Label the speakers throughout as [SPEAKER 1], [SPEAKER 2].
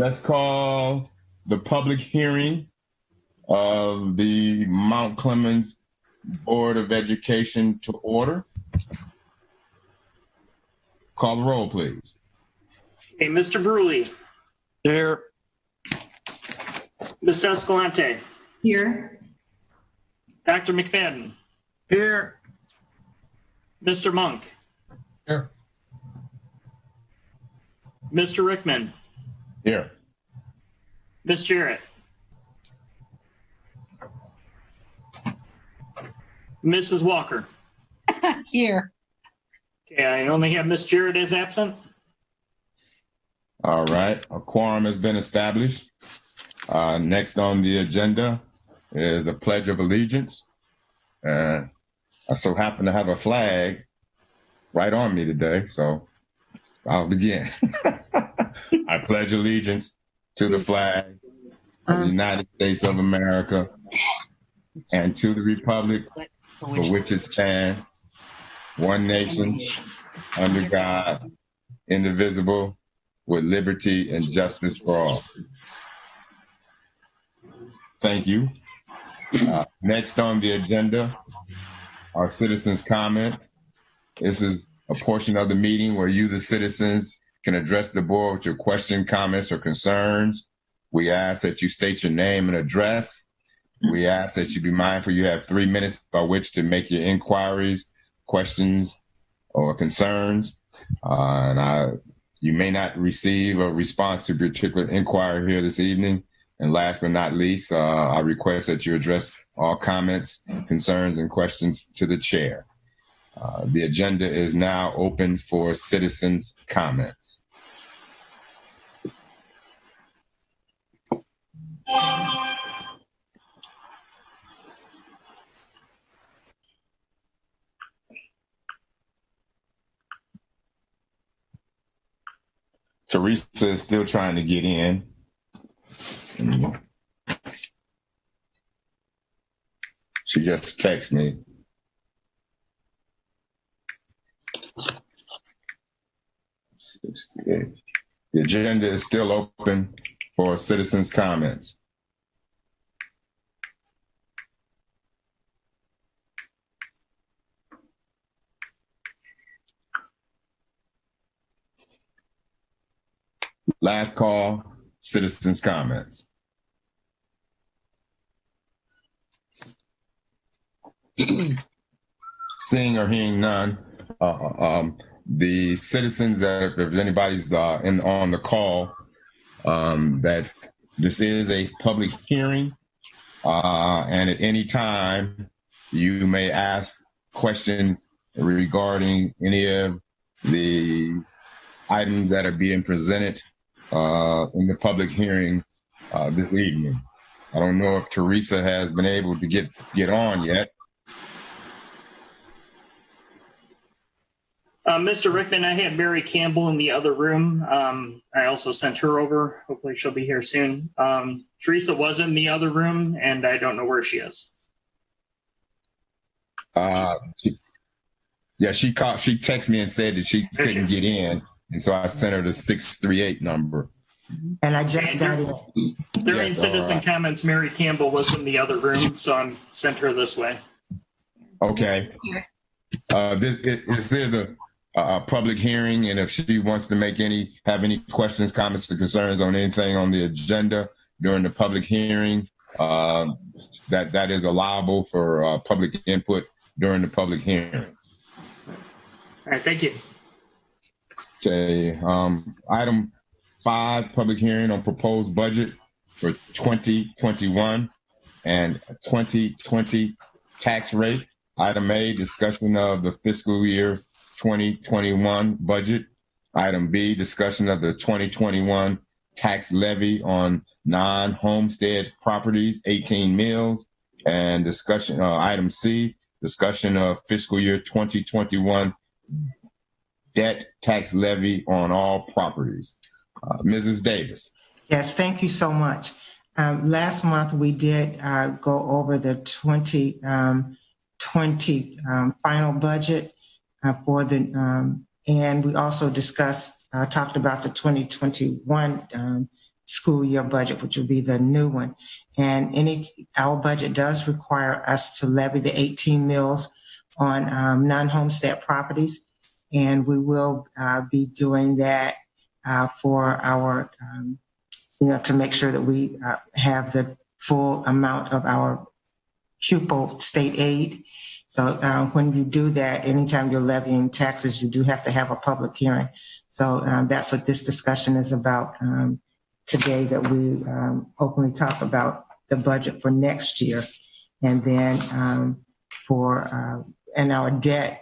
[SPEAKER 1] Let's call the public hearing of the Mount Clemens Board of Education to order. Call the roll, please.
[SPEAKER 2] Okay, Mr. Bruley.
[SPEAKER 3] Here.
[SPEAKER 2] Ms. Escalante.
[SPEAKER 4] Here.
[SPEAKER 2] Dr. McFadden.
[SPEAKER 3] Here.
[SPEAKER 2] Mr. Monk.
[SPEAKER 3] Here.
[SPEAKER 2] Mr. Rickman.
[SPEAKER 1] Here.
[SPEAKER 2] Ms. Jarrett. Mrs. Walker.
[SPEAKER 4] Here.
[SPEAKER 2] Okay, I only have Ms. Jarrett as absent.
[SPEAKER 1] All right, a quorum has been established. Next on the agenda is a Pledge of Allegiance. I so happen to have a flag right on me today, so I'll begin. I pledge allegiance to the flag of the United States of America and to the republic for which it stands, one nation, under God, indivisible, with liberty and justice for all. Thank you. Next on the agenda are citizens' comments. This is a portion of the meeting where you, the citizens, can address the board with your question, comments, or concerns. We ask that you state your name and address. We ask that you be mindful you have 3 minutes by which to make your inquiries, questions, or concerns. You may not receive a response to a particular inquiry here this evening. And last but not least, I request that you address all comments, concerns, and questions to the chair. The agenda is now open for citizens' comments. Teresa is still trying to get in. She just texted me. The agenda is still open for citizens' comments. Last call, citizens' comments. Seeing or hearing none, the citizens that, if anybody's on the call, that this is a public hearing, and at any time you may ask questions regarding any of the items that are being presented in the public hearing this evening. I don't know if Teresa has been able to get on yet.
[SPEAKER 2] Mr. Rickman, I had Mary Campbell in the other room. I also sent her over. Hopefully she'll be here soon. Teresa was in the other room, and I don't know where she is.
[SPEAKER 1] She texted me and said that she couldn't get in, and so I sent her the 638 number.
[SPEAKER 4] And I just got in.
[SPEAKER 2] During citizen comments, Mary Campbell was in the other room, so I sent her this way.
[SPEAKER 1] Okay. This is a public hearing, and if she wants to have any questions, comments, or concerns on anything on the agenda during the public hearing, that is allowable for public input during the public hearing.
[SPEAKER 2] All right, thank you.
[SPEAKER 1] Okay, item 5, public hearing on proposed budget for 2021 and 2020 tax rate. Item A, discussion of the fiscal year 2021 budget. Item B, discussion of the 2021 tax levy on non-homestead properties, 18 mills. And discussion, item C, discussion of fiscal year 2021 debt tax levy on all properties. Mrs. Davis.
[SPEAKER 4] Yes, thank you so much. Last month we did go over the 2020 final budget for the, and we also talked about the 2021 school year budget, which will be the new one. And our budget does require us to levy the 18 mills on non-homestead properties. And we will be doing that for our, to make sure that we have the full amount of our pupil state aid. So when you do that, anytime you're levying taxes, you do have to have a public hearing. So that's what this discussion is about today, that we openly talk about the budget for next year. And then and our debt,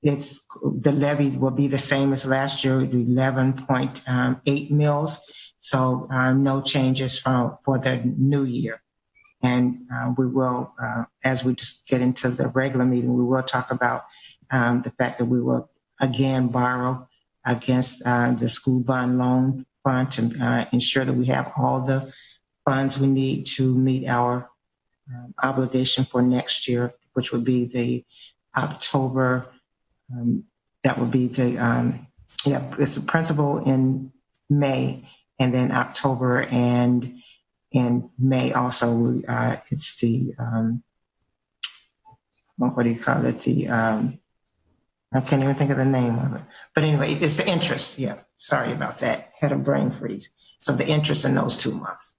[SPEAKER 4] the levy will be the same as last year, 11.8 mils. So no changes for the new year. And we will, as we just get into the regular meeting, we will talk about the fact that we will again borrow against the school bond loan fund to ensure that we have all the funds we need to meet our obligation for next year, which would be the October. That would be it's the principal in May, and then October and in May also, it's the, what do you call it? I can't even think of the name of it. But anyway, it's the interest. Yeah, sorry about that. Had a brain freeze. So the interest in those 2 months.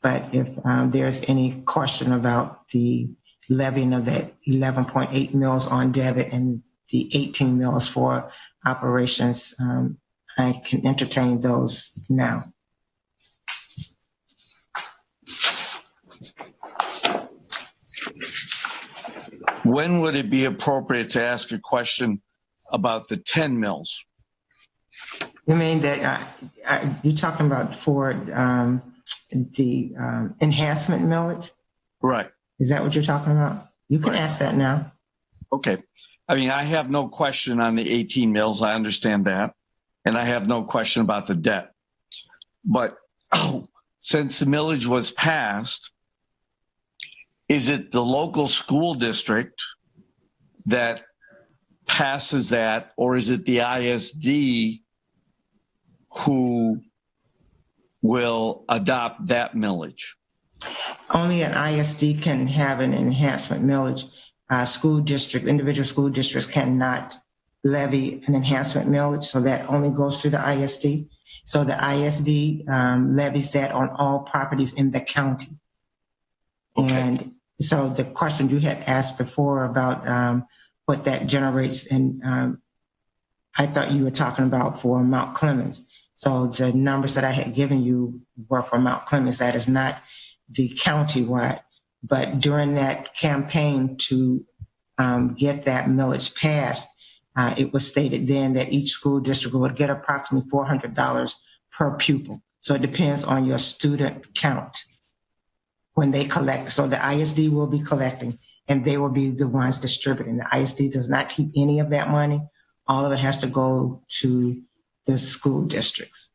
[SPEAKER 4] But if there's any question about the levying of that 11.8 mils on debit and the 18 mils for operations, I can entertain those now.
[SPEAKER 3] When would it be appropriate to ask a question about the 10 mils?
[SPEAKER 4] You mean that you're talking about for the enhancement millage?
[SPEAKER 3] Right.
[SPEAKER 4] Is that what you're talking about? You can ask that now.
[SPEAKER 3] Okay. I mean, I have no question on the 18 mils. I understand that. And I have no question about the debt. But since the millage was passed, is it the local school district that passes that, or is it the ISD who will adopt that millage?
[SPEAKER 4] Only an ISD can have an enhancement millage. Individual school districts cannot levy an enhancement millage, so that only goes through the ISD. So the ISD levies that on all properties in the county. Okay. And so the question you had asked before about what that generates, and I thought you were talking about for Mount Clemens. So the numbers that I had given you were for Mount Clemens. That is not the county-wide. But during that campaign to get that millage passed, it was stated then that each school district would get approximately $400 per pupil. So it depends on your student count when they collect. So the ISD will be collecting, and they will be the ones distributing. The ISD does not keep any of that money. All of it has to go to the school districts.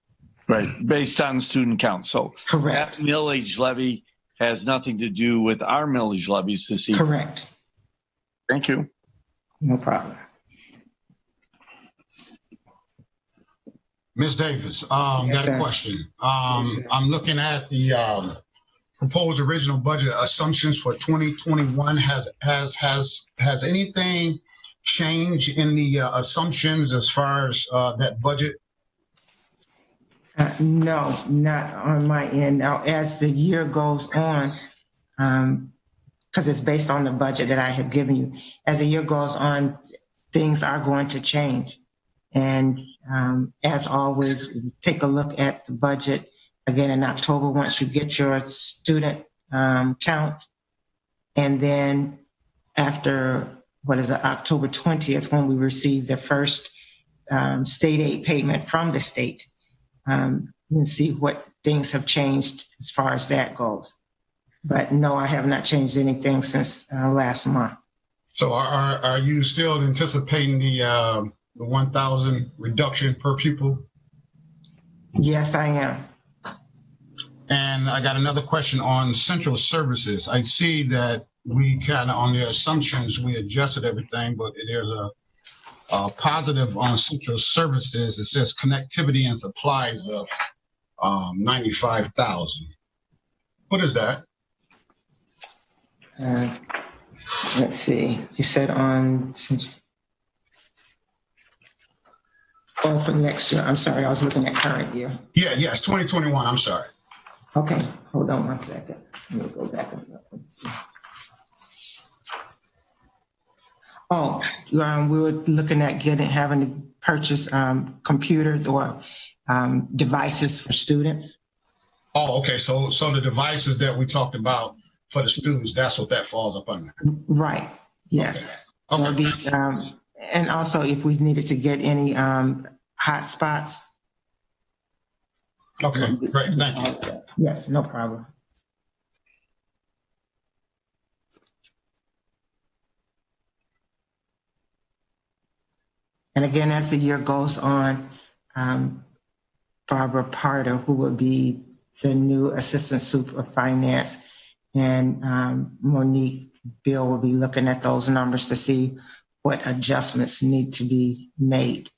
[SPEAKER 3] Right, based on the student count. So
[SPEAKER 4] correct.
[SPEAKER 3] That millage levy has nothing to do with our millage levies this evening.
[SPEAKER 4] Correct.
[SPEAKER 3] Thank you.
[SPEAKER 4] No problem.
[SPEAKER 5] Ms. Davis, got a question. I'm looking at the proposed original budget assumptions for 2021. Has anything changed in the assumptions as far as that budget?
[SPEAKER 4] No, not on my end. Now, as the year goes on, because it's based on the budget that I have given you, as the year goes on, things are going to change. And as always, take a look at the budget again in October once you get your student count. And then after, October 20th, when we receive the first state aid payment from the state, and see what things have changed as far as that goes. But no, I have not changed anything since last month.
[SPEAKER 5] So are you still anticipating the 1,000 reduction per pupil?
[SPEAKER 4] Yes, I am.
[SPEAKER 5] And I got another question on central services. I see that we kind of, on the assumptions, we adjusted everything, but there's a positive on central services. It says connectivity and supplies of $95,000. What is that?
[SPEAKER 4] Let's see. You said on. Oh, for next year. I'm sorry. I was looking at current year.
[SPEAKER 5] Yeah, yes, 2021. I'm sorry.
[SPEAKER 4] Okay. Hold on one second. Let me go back and look. Let's see. Oh, we were looking at having to purchase computers or devices for students.
[SPEAKER 5] Oh, okay. So the devices that we talked about for the students, that's what that falls up under.
[SPEAKER 4] Right. Yes.
[SPEAKER 5] Okay.
[SPEAKER 4] So and also if we needed to get any hotspots.
[SPEAKER 5] Okay, great. Thank you.
[SPEAKER 4] Yes, no problem. And again, as the year goes on, Barbara Parter, who will be the new Assistant Super of Finance, and Monique Bill will be looking at those numbers to see what adjustments need to be made.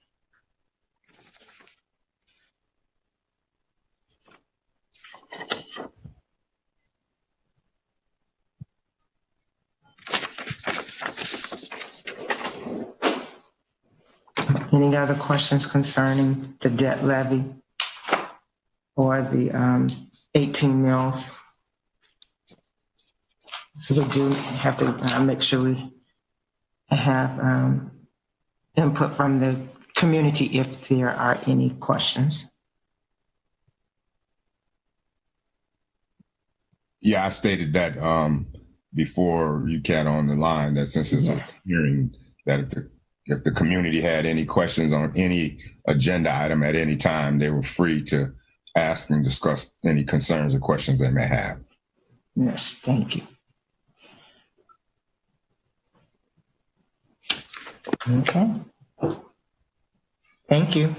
[SPEAKER 4] Any other questions concerning the debt levy or the 18 mills? So we do have to make sure we have input from the community if there are any questions.
[SPEAKER 1] Yeah, I stated that before you got on the line, that since it's a hearing, that if the community had any questions on any agenda item at any time, they were free to ask and discuss any concerns or questions they may have.
[SPEAKER 4] Yes, thank you. Okay. Thank you.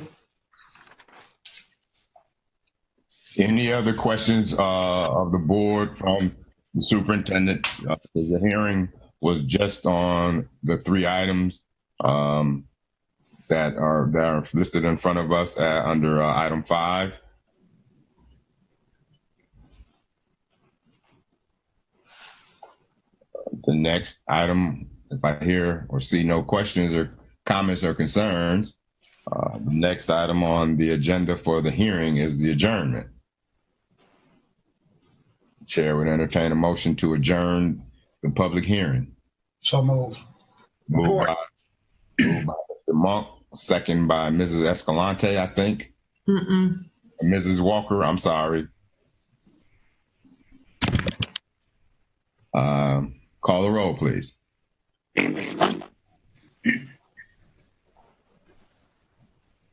[SPEAKER 1] Any other questions of the board from the superintendent? The hearing was just on the 3 items that are listed in front of us under item 5. The next item, if I hear or see no questions or comments or concerns, the next item on the agenda for the hearing is the adjournment. Chair would entertain a motion to adjourn the public hearing.
[SPEAKER 5] So moved.
[SPEAKER 1] Moved by Mr. Monk, second by Mrs. Escalante, I think. Mrs. Walker, I'm sorry. Call the roll, please.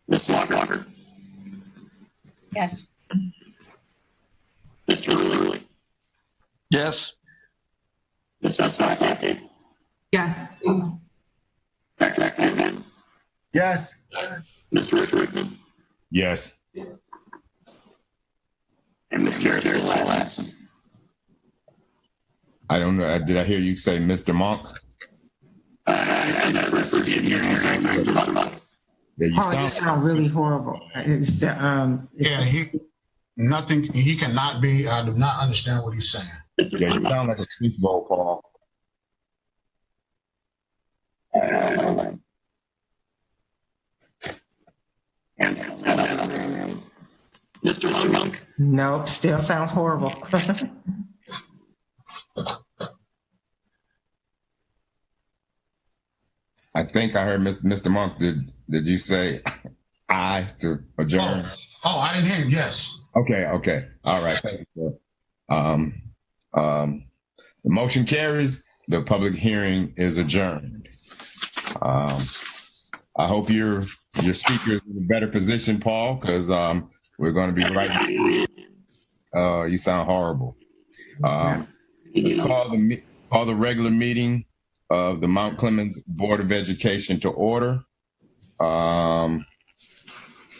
[SPEAKER 6] Ms. Walker.
[SPEAKER 7] Yes.
[SPEAKER 6] Mr. Lilly.
[SPEAKER 3] Yes.
[SPEAKER 6] Ms. Escalante.
[SPEAKER 7] Yes.
[SPEAKER 6] Dr. Clemens.
[SPEAKER 8] Yes.
[SPEAKER 6] Mr. Rickman.
[SPEAKER 1] Yes.
[SPEAKER 6] And Mr. Jackson.
[SPEAKER 1] I don't know. Did I hear you say Mr. Monk?
[SPEAKER 6] I said that first Mr. Monk.
[SPEAKER 1] Yeah, you
[SPEAKER 4] You sound really horrible. It's the
[SPEAKER 5] Yeah, he cannot be, I do not understand what he's saying.
[SPEAKER 1] yeah, you sound like a speech bowl, Paul.
[SPEAKER 6] Mr. Monk.
[SPEAKER 4] nope, still sounds horrible.
[SPEAKER 1] I think I heard Mr. Monk. Did you say aye to adjourn?
[SPEAKER 5] Oh, I didn't hear him. Yes.
[SPEAKER 1] Okay. All right. Thank you, sir. The motion carries. The public hearing is adjourned. I hope your speaker is in a better position, Paul, because we're going to be right. You sound horrible. Let's call the regular meeting of the Mount Clemens Board of Education to order.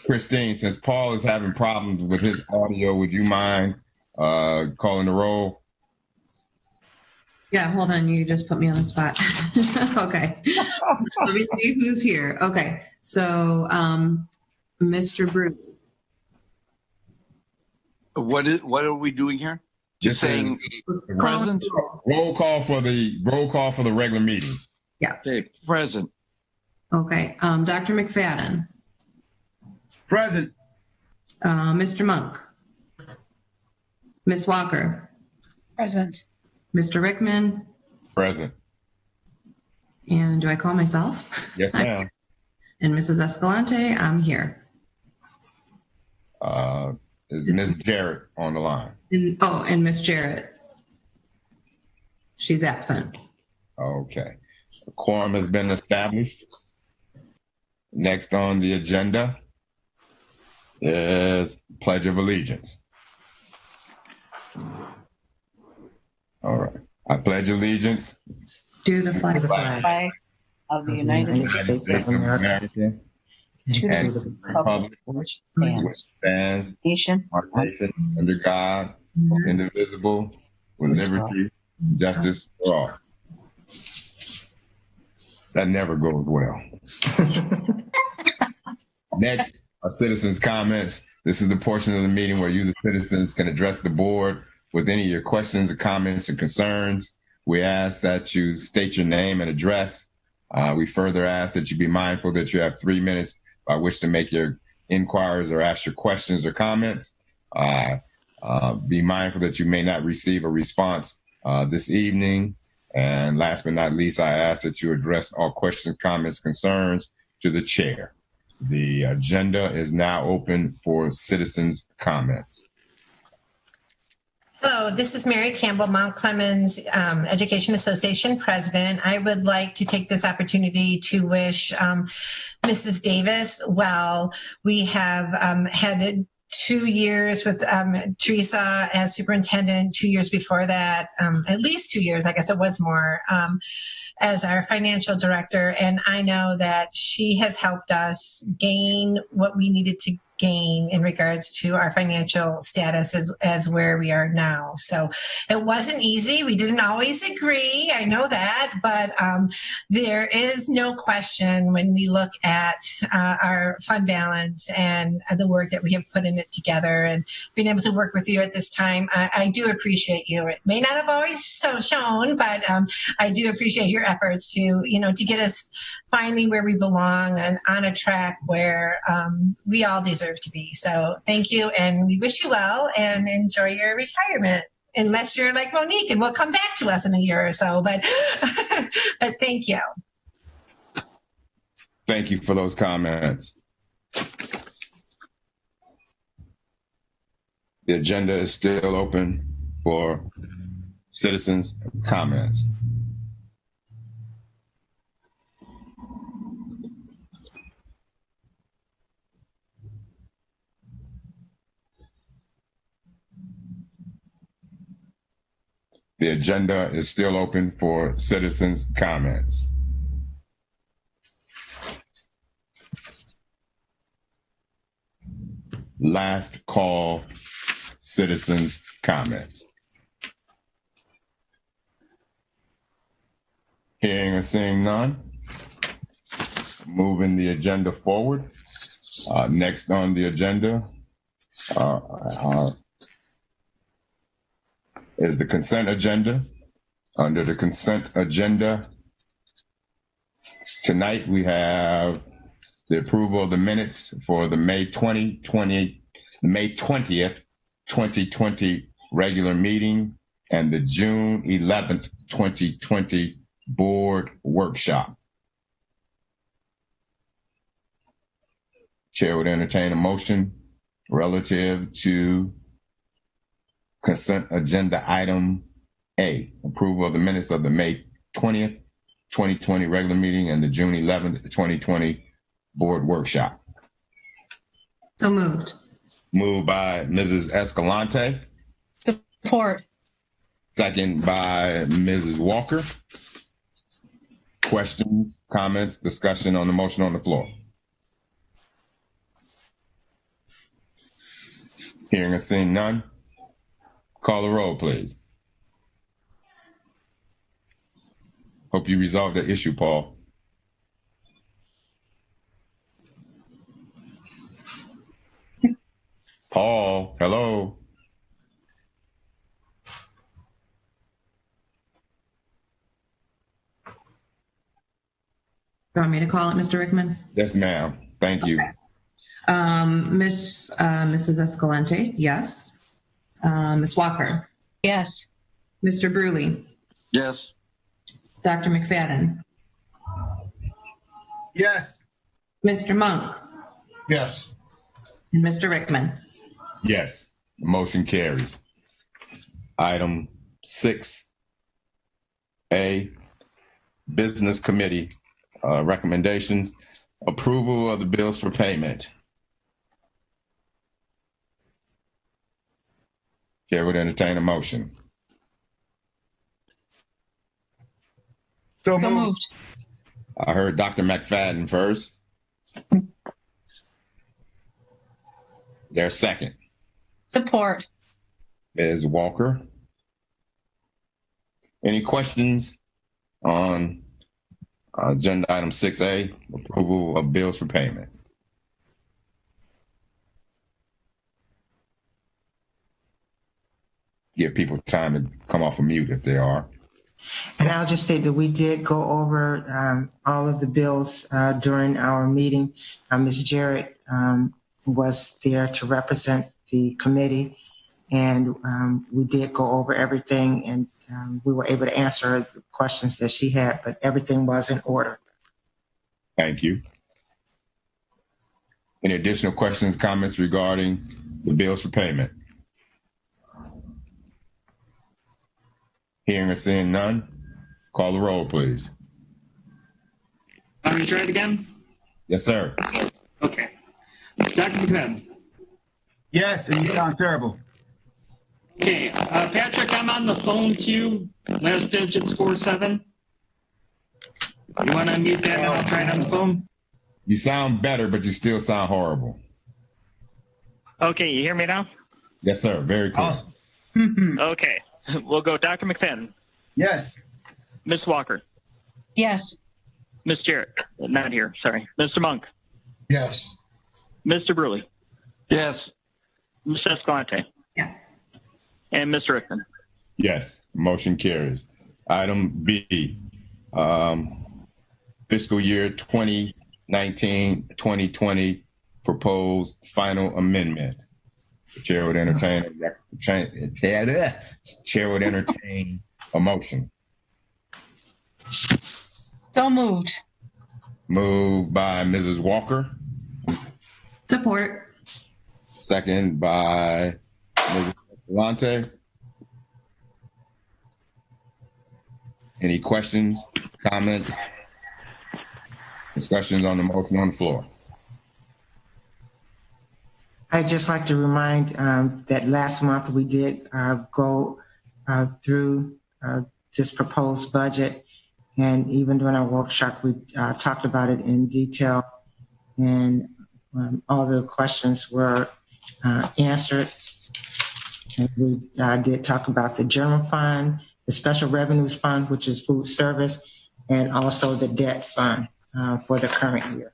[SPEAKER 1] Christine, since Paul is having problems with his audio, would you mind calling the roll?
[SPEAKER 7] Yeah, hold on. You just put me on the spot. Okay. Let me see who's here. Okay. So, Mr. Brew.
[SPEAKER 3] What are we doing here? Just
[SPEAKER 1] This
[SPEAKER 3] saying
[SPEAKER 1] is
[SPEAKER 3] present?
[SPEAKER 1] roll call for the regular meeting.
[SPEAKER 3] Okay, present.
[SPEAKER 7] Okay, Dr. McFadden,
[SPEAKER 1] Present.
[SPEAKER 7] Mr. Monk, Ms. Walker,
[SPEAKER 8] Present.
[SPEAKER 7] Mr. Rickman,
[SPEAKER 1] Present.
[SPEAKER 7] and do I call myself?
[SPEAKER 1] Yes, ma'am.
[SPEAKER 7] And Mrs. Escalante, I'm here.
[SPEAKER 1] Is Ms. Jarrett on the line?
[SPEAKER 7] And Miss Jarrett. She's absent.
[SPEAKER 1] Okay. A quorum has been established. Next on the agenda is Pledge of Allegiance. All right. I pledge allegiance
[SPEAKER 7] Do the flag.
[SPEAKER 8] Flag of the United States
[SPEAKER 4] of America,
[SPEAKER 8] to
[SPEAKER 1] and
[SPEAKER 8] the republic for which it
[SPEAKER 1] which
[SPEAKER 8] stands,
[SPEAKER 1] stands
[SPEAKER 8] nation,
[SPEAKER 1] one nation under God, indivisible, with liberty and justice for all. That never goes well. Next are citizens' comments. This is the portion of the meeting where you, the citizens, can address the board with any of your questions or comments or concerns. We ask that you state your name and address. We further ask that you be mindful that you have 3 minutes by which to make your inquiries or ask your questions or comments. Be mindful that you may not receive a response this evening. And last but not least, I ask that you address all questions, comments, concerns to the chair. The agenda is now open for citizens' comments.
[SPEAKER 9] Hello, this is Mary Campbell, Mount Clemens Education Association president. I would like to take this opportunity to wish Mrs. Davis well. We have had 2 years with Teresa as superintendent, 2 years before that, at least 2 years, I guess it was more, as our financial director. And I know that she has helped us gain what we needed to gain in regards to our financial status as where we are now. So it wasn't easy. We didn't always agree. I know that, but there is no question when we look at our fund balance and the work that we have put in it together and being able to work with you at this time. I do appreciate you. It may not have always so shown, but I do appreciate your efforts to get us finally where we belong and on a track where we all deserve to be. So thank you, and we wish you well and enjoy your retirement. Unless you're like Monique and will come back to us in a year or so, but but thank you.
[SPEAKER 1] Thank you for those comments. The agenda is still open for citizens' comments. The agenda is still open for citizens' comments. Last call, citizens' comments. Hearing or seeing none, moving the agenda forward. Next on the agenda is the consent agenda. Under the consent agenda, tonight we have the approval of the minutes for the May 20th, 2020 regular meeting and the June 11th, 2020 board workshop. Chair would entertain a motion relative to consent agenda item A, approval of the minutes of the May 20th, 2020 regular meeting and the June 11th, 2020 board workshop.
[SPEAKER 7] So moved.
[SPEAKER 1] Moved by Mrs. Escalante.
[SPEAKER 8] Support.
[SPEAKER 1] Second by Mrs. Walker. Questions, comments, discussion on the motion on the floor? Hearing or seeing none, call the roll, please. Hope you resolved the issue, Paul. Paul, hello.
[SPEAKER 7] You want me to call it, Mr. Rickman?
[SPEAKER 1] Yes, ma'am. Thank you.
[SPEAKER 7] Mrs. Escalante, yes. Ms. Walker,
[SPEAKER 8] Yes.
[SPEAKER 7] Mr. Brewley,
[SPEAKER 3] Yes.
[SPEAKER 7] Dr. McFadden,
[SPEAKER 6] Yes.
[SPEAKER 7] Mr. Monk,
[SPEAKER 5] Yes.
[SPEAKER 7] and Mr. Rickman.
[SPEAKER 1] Yes, the motion carries. Item 6A, Business Committee recommendations, approval of the bills for payment. Chair would entertain a motion.
[SPEAKER 6] So
[SPEAKER 8] So
[SPEAKER 6] moved.
[SPEAKER 8] moved.
[SPEAKER 1] I heard Dr. McFadden first. Is there a second?
[SPEAKER 8] Support.
[SPEAKER 1] Ms. Walker. Any questions on agenda item 6A, approval of bills for payment? Give people time to come off of mute if they are.
[SPEAKER 4] And I'll just state that we did go over all of the bills during our meeting. Ms. Jarrett was there to represent the committee, and we did go over everything, and we were able to answer the questions that she had, but everything was in order.
[SPEAKER 1] Thank you. Any additional questions, comments regarding the bills for payment? Hearing or seeing none, call the roll, please.
[SPEAKER 2] Want me to try it again?
[SPEAKER 1] Yes, sir.
[SPEAKER 2] Okay. Dr. McFadden.
[SPEAKER 6] Yes, and you sound terrible.
[SPEAKER 2] Okay, Patrick, I'm on the phone too. Last digit's 47. You want to unmute that and I'll try it on the phone?
[SPEAKER 1] You sound better, but you still sound horrible.
[SPEAKER 10] Okay, you hear me now?
[SPEAKER 1] Yes, sir. Very clear.
[SPEAKER 6] Awesome.
[SPEAKER 10] Okay, we'll go Dr. McFadden,
[SPEAKER 6] Yes.
[SPEAKER 10] Ms. Walker,
[SPEAKER 8] Yes.
[SPEAKER 10] Ms. Jarrett, not here, sorry, Mr. Monk,
[SPEAKER 5] Yes.
[SPEAKER 10] Mr. Brewley,
[SPEAKER 3] Yes.
[SPEAKER 10] Ms. Escalante,
[SPEAKER 7] Yes.
[SPEAKER 10] and Mr. Rickman.
[SPEAKER 1] Yes, motion carries. Item B, fiscal year 2019-2020 proposed final amendment. The chair would entertain a motion.
[SPEAKER 8] So moved.
[SPEAKER 1] Moved by Mrs. Walker,
[SPEAKER 7] Support.
[SPEAKER 1] second by Mrs. Escalante. Any questions, comments, discussions on the motion on the floor?
[SPEAKER 4] I'd just like to remind that last month we did go through this proposed budget, and even during our workshop, we talked about it in detail, and all the questions were answered. And we did talk about the general fund, the special revenues fund, which is food service, and also the debt fund for the current year,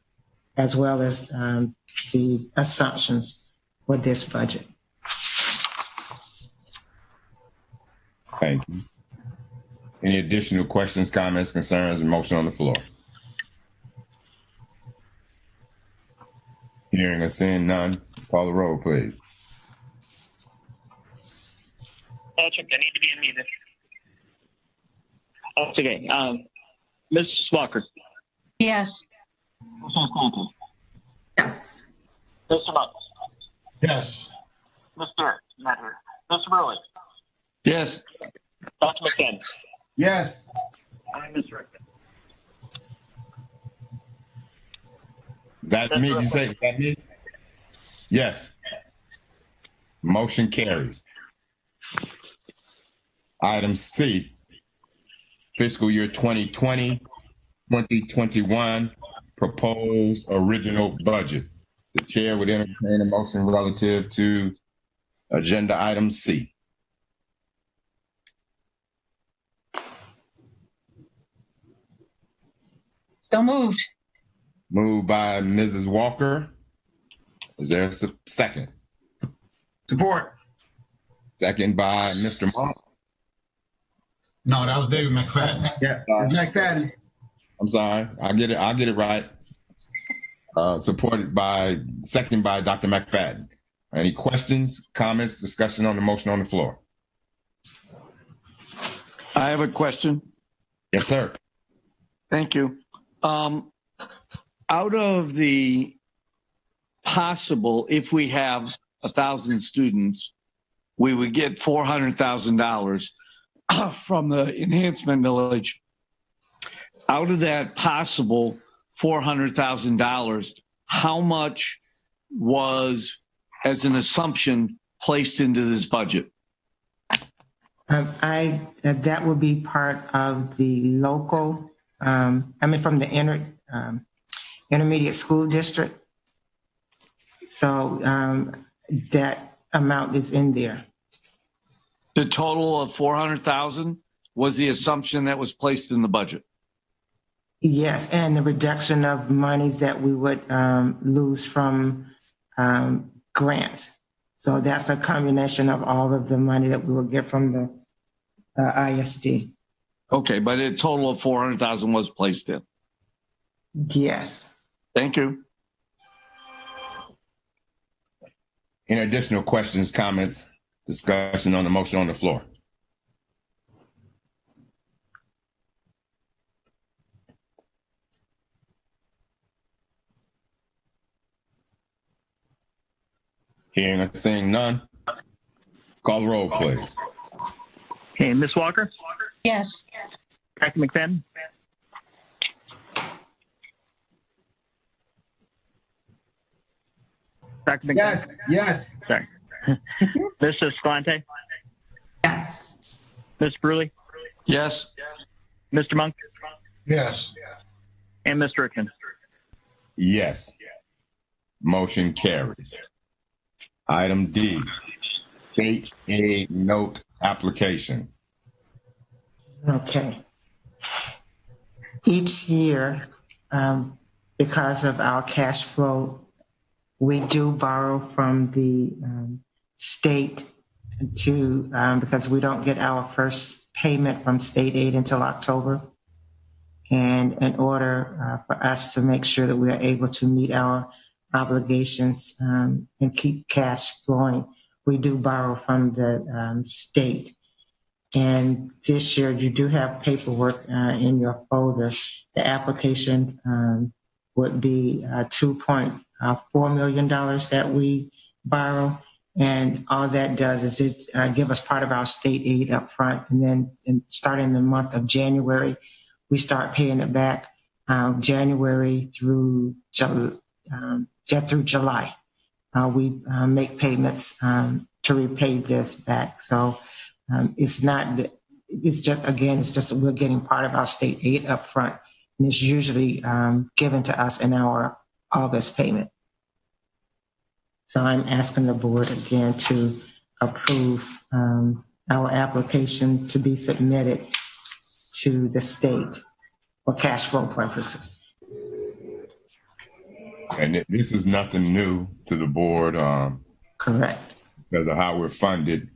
[SPEAKER 4] as well as the assumptions for this budget.
[SPEAKER 1] Thank you. Any additional questions, comments, concerns, and motion on the floor? Hearing or seeing none, call the roll, please.
[SPEAKER 10] Patrick, I need to be unmuted. Oh, it's okay. Ms. Walker,
[SPEAKER 8] Yes.
[SPEAKER 10] Ms. Escalante,
[SPEAKER 7] Yes.
[SPEAKER 10] Mr. Monk,
[SPEAKER 5] Yes.
[SPEAKER 10] Ms. Jarrett, not here, Mr. Brewley,
[SPEAKER 3] Yes.
[SPEAKER 10] Dr. McFadden,
[SPEAKER 6] Yes.
[SPEAKER 10] and Mr. Rickman.
[SPEAKER 1] Is that me? Did you say, is that me? Yes. Motion carries. Item C, fiscal year 2020-2021 proposed original budget. The chair would entertain a motion relative to agenda item C.
[SPEAKER 8] So moved.
[SPEAKER 1] Moved by Mrs. Walker. Is there a second?
[SPEAKER 6] Support.
[SPEAKER 1] Second by Mr. Monk.
[SPEAKER 5] No, that was David McFadden.
[SPEAKER 6] Yeah. It's McFadden.
[SPEAKER 1] I'm sorry. I'll get it right. Second by Dr. McFadden. Any questions, comments, discussion on the motion on the floor?
[SPEAKER 3] I have a question.
[SPEAKER 1] Yes, sir.
[SPEAKER 3] Thank you. Out of the possible, if we have 1,000 students, we would get $400,000 from the enhancement millage. Out of that possible $400,000, how much was, as an assumption, placed into this budget?
[SPEAKER 4] That would be part of the local, from the intermediate school district. So that amount is in there.
[SPEAKER 3] The total of $400,000 was the assumption that was placed in the budget.
[SPEAKER 4] Yes, and the reduction of monies that we would lose from grants. So that's a combination of all of the money that we will get from the ISD.
[SPEAKER 3] Okay, but a total of $400,000 was placed in.
[SPEAKER 4] Yes.
[SPEAKER 3] Thank you.
[SPEAKER 1] Any additional questions, comments, discussion on the motion on the floor? Hearing and seeing none. Call the roll, please.
[SPEAKER 10] Okay, Ms. Walker?
[SPEAKER 8] Yes.
[SPEAKER 10] Dr. McFadden? Dr. McFadden?
[SPEAKER 6] Yes.
[SPEAKER 10] Sorry. Mrs. Escalante?
[SPEAKER 7] Yes.
[SPEAKER 10] Ms. Bruley?
[SPEAKER 3] Yes.
[SPEAKER 10] Mr. Monk?
[SPEAKER 5] Yes.
[SPEAKER 10] And Mr. Rickman?
[SPEAKER 1] Yes. Motion carries. Item D, state aid note application.
[SPEAKER 4] Okay. Each year, because of our cash flow, we do borrow from the state because we don't get our first payment from state aid until October. And in order for us to make sure that we are able to meet our obligations and keep cash flowing, we do borrow from the state. And this year, you do have paperwork in your folder. The application would be $2.4 million that we borrow. And all that does is it give us part of our state aid up front. And then starting the month of January, we start paying it back January through July. We make payments to repay this back. So it's just that we're getting part of our state aid up front, and it's usually given to us in our August payment. So I'm asking the board again to approve our application to be submitted to the state for cash flow purposes.
[SPEAKER 1] And this is nothing new to the board.
[SPEAKER 4] Correct.
[SPEAKER 1] Because of how we're funded,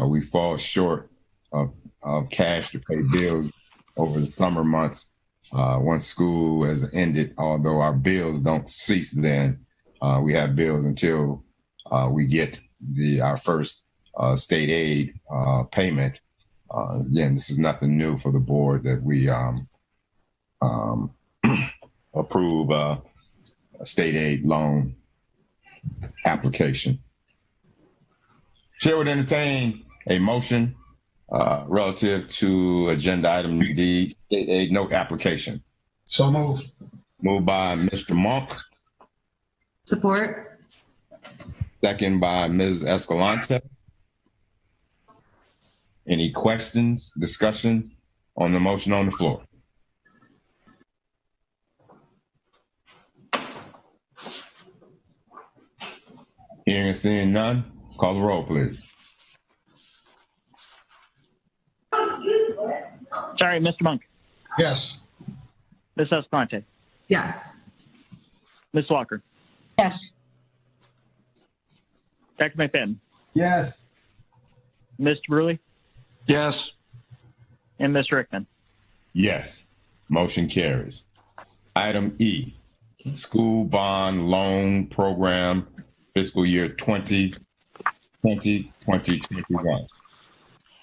[SPEAKER 1] we fall short of cash to pay bills over the summer months. Once school has ended, although our bills don't cease then, we have bills until we get our first state aid payment. Again, this is nothing new for the board that we approve a state aid loan application. Chair would entertain a motion relative to agenda item D, state aid note application.
[SPEAKER 5] So moved.
[SPEAKER 1] Moved by Mr. Monk,
[SPEAKER 7] Support.
[SPEAKER 1] second by Ms. Escalante. Any questions, discussion on the motion on the floor? Hearing and seeing none, call the roll, please.
[SPEAKER 10] Sorry, Mr. Monk.
[SPEAKER 5] Yes.
[SPEAKER 10] Ms. Escalante.
[SPEAKER 7] Yes.
[SPEAKER 10] Ms. Walker.
[SPEAKER 8] Yes.
[SPEAKER 10] Dr. McFadden.
[SPEAKER 6] Yes.
[SPEAKER 10] Mr. Bruley.
[SPEAKER 3] Yes.
[SPEAKER 10] And Mr. Rickman.
[SPEAKER 1] Yes. Motion carries. Item E, School Bond Loan Program, fiscal year 2020-2021.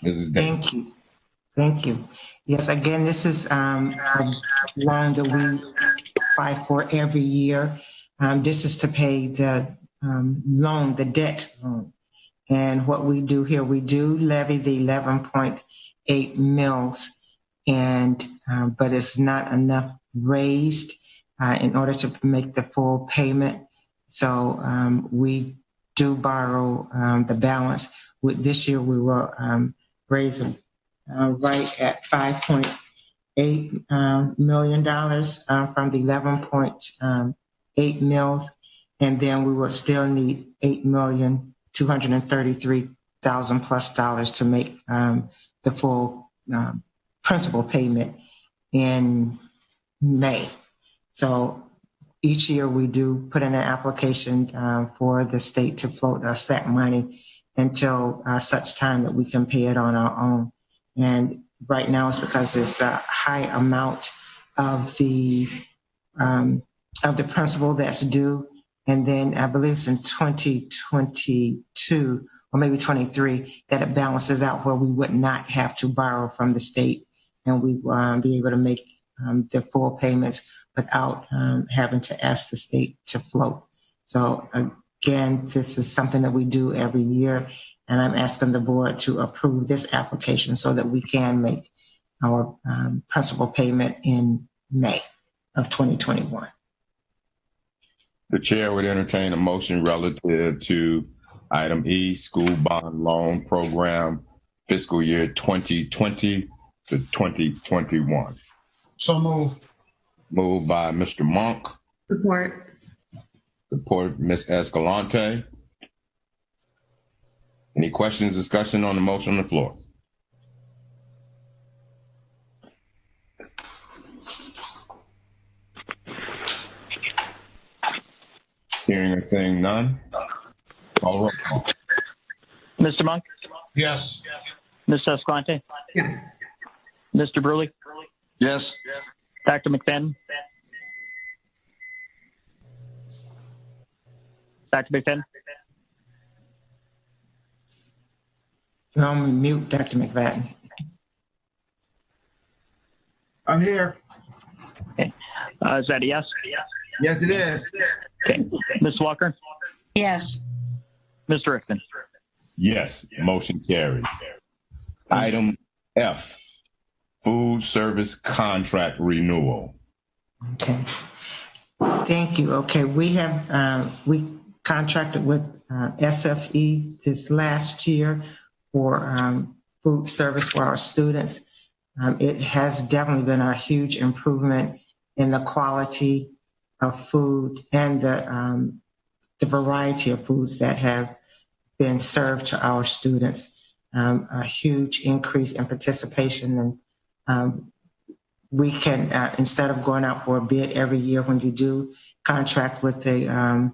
[SPEAKER 1] Mrs. Davis.
[SPEAKER 4] Thank you. Thank you. Yes, again, this is a loan that we apply for every year. This is to pay the loan, the debt loan. And what we do here, we do levy the 11.8 mils, and but it's not enough raised in order to make the full payment. So we do borrow the balance. This year we will raise right at $5.8 million from the 11.8 mils, and then we will still need $8,233,000 plus to make the full principal payment in May. So each year we do put in an application for the state to float us that money until such time that we can pay it on our own. And right now it's because it's a high amount of the principal that's due. And then I believe it's in 2022 or maybe 23 that it balances out where we would not have to borrow from the state, and we be able to make the full payments without having to ask the state to float. So again, this is something that we do every year, and I'm asking the board to approve this application so that we can make our principal payment in May of 2021.
[SPEAKER 1] The chair would entertain a motion relative to item E, School Bond Loan Program, fiscal year 2020 to 2021.
[SPEAKER 5] So moved.
[SPEAKER 1] Moved by Mr. Monk.
[SPEAKER 7] Support.
[SPEAKER 1] Support Ms. Escalante. Any questions, discussion on the motion on the floor? Hearing and seeing none. Call roll call.
[SPEAKER 10] Mr. Monk?
[SPEAKER 5] Yes.
[SPEAKER 10] Ms. Escalante?
[SPEAKER 7] Yes.
[SPEAKER 10] Mr. Brewley?
[SPEAKER 3] Yes.
[SPEAKER 10] Dr. McFadden? Dr. McFadden?
[SPEAKER 4] You're on mute, Dr. McFadden.
[SPEAKER 11] I'm here.
[SPEAKER 10] Okay. Is that a yes?
[SPEAKER 11] Yes, it is.
[SPEAKER 10] Okay. Ms. Walker?
[SPEAKER 8] Yes.
[SPEAKER 10] Mr. Rickman?
[SPEAKER 1] Yes, motion carries. Item F, Food Service Contract Renewal.
[SPEAKER 4] Okay. Thank you. Okay, we have we contracted with SFE this last year for food service for our students. It has definitely been a huge improvement in the quality of food and the variety of foods that have been served to our students. A huge increase in participation, and we can instead of going out for a bid every year, when you do contract with the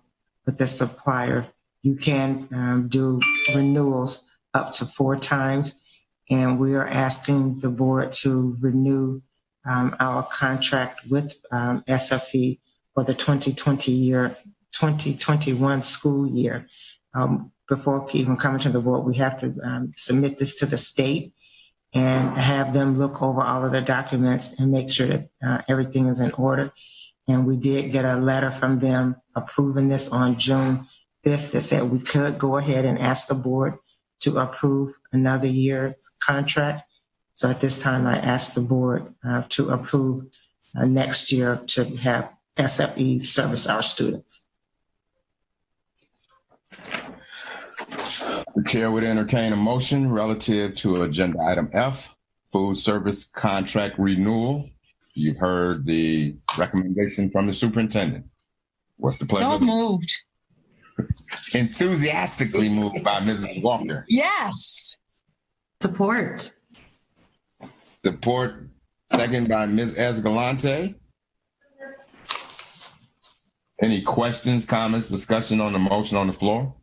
[SPEAKER 4] supplier, you can do renewals up to 4 times, and we are asking the board to renew our contract with SFE for the 2021 school year. Before even coming to the board, we have to submit this to the state and have them look over all of the documents and make sure that everything is in order. And we did get a letter from them approving this on June 5th that said we could go ahead and ask the board to approve another year's contract. So at this time, I asked the board to approve next year to have SFE service our students.
[SPEAKER 1] The chair would entertain a motion relative to agenda item F, Food Service Contract Renewal. You've heard the recommendation from the superintendent. What's the pleasure?
[SPEAKER 8] So moved.
[SPEAKER 1] Enthusiastically moved by Mrs. Walker.
[SPEAKER 8] Yes.
[SPEAKER 7] Support.
[SPEAKER 1] Support, second by Ms. Escalante. Any questions, comments, discussion on the motion on the floor?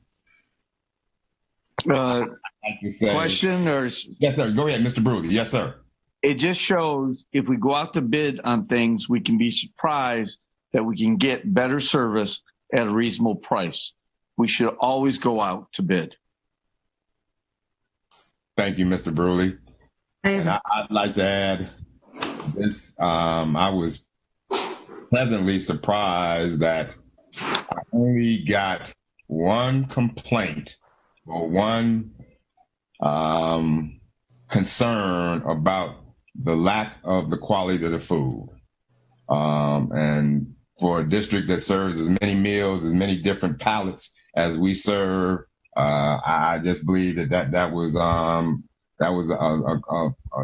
[SPEAKER 3] Question or?
[SPEAKER 1] Yes, sir. Go ahead, Mr. Brewley. Yes, sir.
[SPEAKER 3] it just shows if we go out to bid on things, we can be surprised that we can get better service at a reasonable price. We should always go out to bid.
[SPEAKER 1] Thank you, Mr. Bruley. And I'd like to add this. I was pleasantly surprised that I only got one complaint or one concern about the lack of the quality of the food. And for a district that serves as many meals, as many different palettes as we serve, I just believe that was a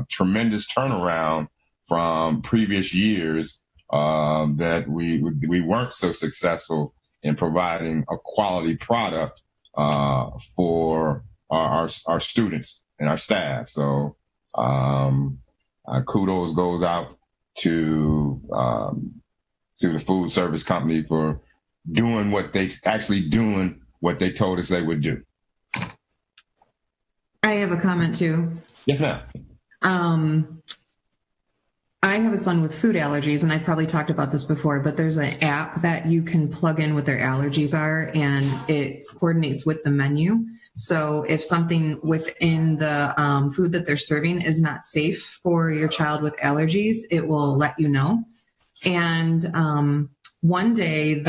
[SPEAKER 1] tremendous turnaround from previous years that we weren't so successful in providing a quality product for our students and our staff. So kudos goes out to the food service company for doing what they told us they would do.
[SPEAKER 7] I have a comment too.
[SPEAKER 1] Yes, ma'am.
[SPEAKER 7] I have a son with food allergies, and I've probably talked about this before, but there's an app that you can plug in what their allergies are, and it coordinates with the menu. So if something within the food that they're serving is not safe for your child with allergies, it will let you know. And one day,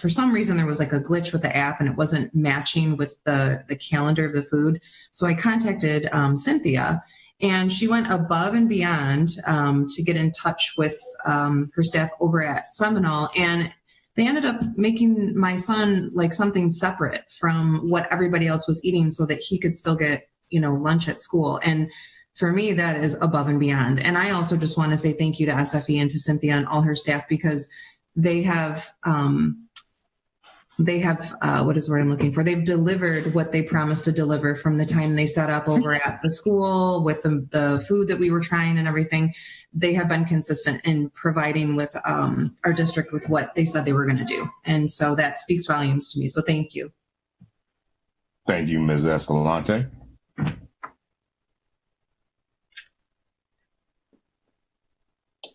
[SPEAKER 7] for some reason, there was like a glitch with the app, and it wasn't matching with the calendar of the food. So I contacted Cynthia, and she went above and beyond to get in touch with her staff over at Seminole. And they ended up making my son like something separate from what everybody else was eating so that he could still get, lunch at school. And for me, that is above and beyond. And I also just want to say thank you to SFE and to Cynthia and all her staff, because they have what is the word I'm looking for? They've delivered what they promised to deliver from the time they set up over at the school with the food that we were trying and everything. They have been consistent in providing with our district with what they said they were going to do. And so that speaks volumes to me. So thank you.
[SPEAKER 1] Thank you, Ms. Escalante.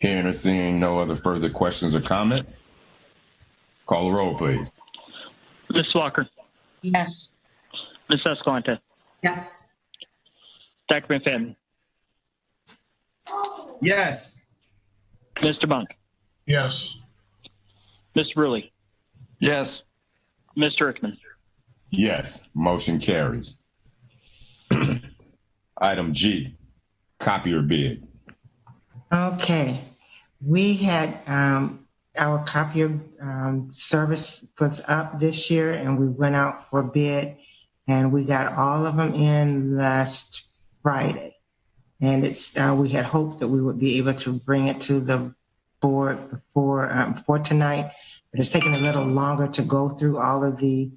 [SPEAKER 1] Hearing or seeing no other further questions or comments, call the roll, please.
[SPEAKER 10] Ms. Walker.
[SPEAKER 8] Yes.
[SPEAKER 10] Ms. Escalante.
[SPEAKER 7] Yes.
[SPEAKER 10] Dr. McFadden.
[SPEAKER 11] Yes.
[SPEAKER 10] Mr. Monk.
[SPEAKER 5] Yes.
[SPEAKER 10] Mr. Bruley.
[SPEAKER 3] Yes.
[SPEAKER 10] Mr. Rickman.
[SPEAKER 1] Yes, motion carries. Item G, copier bid.
[SPEAKER 4] Okay, we had our copier service was up this year, and we went out for bid, and we got all of them in last Friday. And we had hoped that we would be able to bring it to the board for tonight, but it's taking a little longer to go through all of the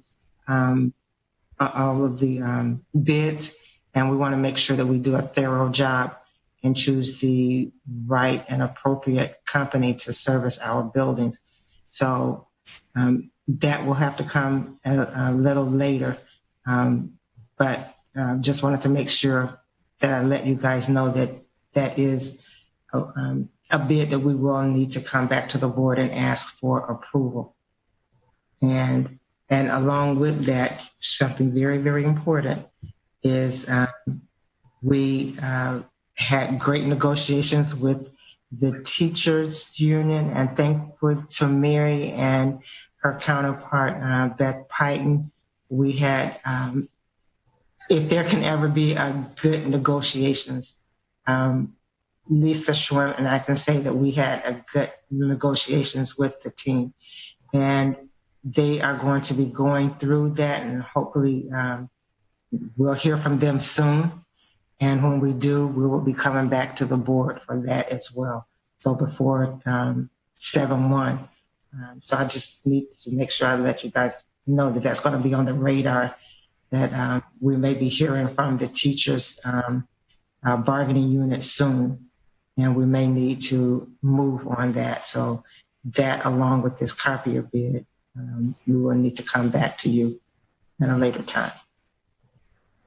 [SPEAKER 4] bids, and we want to make sure that we do a thorough job and choose the right and appropriate company to service our buildings. So that will have to come a little later, but just wanted to make sure that I let you guys know that that is a bid that we will need to come back to the board and ask for approval. And along with that, something very, very important is we had great negotiations with the teachers union, and thankful to Mary and her counterpart, Beth Payton. We had, if there can ever be a good negotiations, Lisa Schwim and I can say that we had a good negotiations with the team, and they are going to be going through that, and hopefully we'll hear from them soon. And when we do, we will be coming back to the board for that as well. So before 7/1. So I just need to make sure I let you guys know that that's going to be on the radar, that we may be hearing from the teachers bargaining unit soon, and we may need to move on that. So that, along with this copier bid, we will need to come back to you at a later time.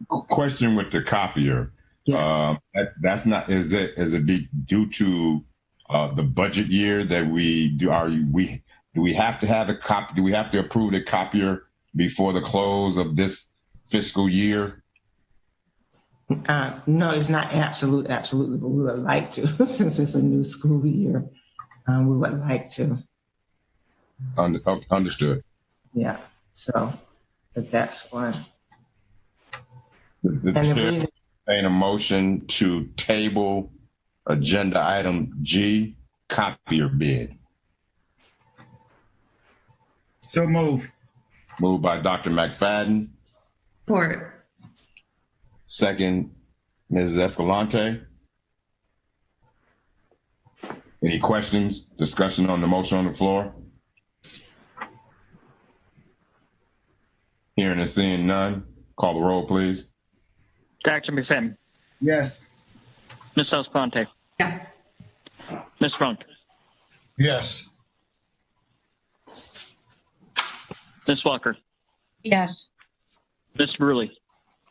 [SPEAKER 1] Question with the copier.
[SPEAKER 4] Yes.
[SPEAKER 1] That's not. Is it be due to the budget year that we do? Do we have to have a copy? Do we have to approve the copier before the close of this fiscal year?
[SPEAKER 4] No, it's not absolutely, but we would like to, since it's a new school year. We would like to.
[SPEAKER 1] Understood.
[SPEAKER 4] Yeah. So, but that's one.
[SPEAKER 1] The
[SPEAKER 4] And the
[SPEAKER 1] chair
[SPEAKER 4] reason,
[SPEAKER 1] made a motion to table agenda item G, copier bid.
[SPEAKER 11] So move.
[SPEAKER 1] Moved by Dr. McFadden.
[SPEAKER 7] Support.
[SPEAKER 1] Second, Mrs. Escalante. Any questions, discussion on the motion on the floor? Hearing and seeing none, call the roll, please.
[SPEAKER 10] Dr. McFadden,
[SPEAKER 11] Yes.
[SPEAKER 10] Ms. Escalante,
[SPEAKER 7] Yes.
[SPEAKER 10] Ms. Monk,
[SPEAKER 5] Yes.
[SPEAKER 10] Ms. Walker,
[SPEAKER 8] Yes.
[SPEAKER 10] Mr. Bruley,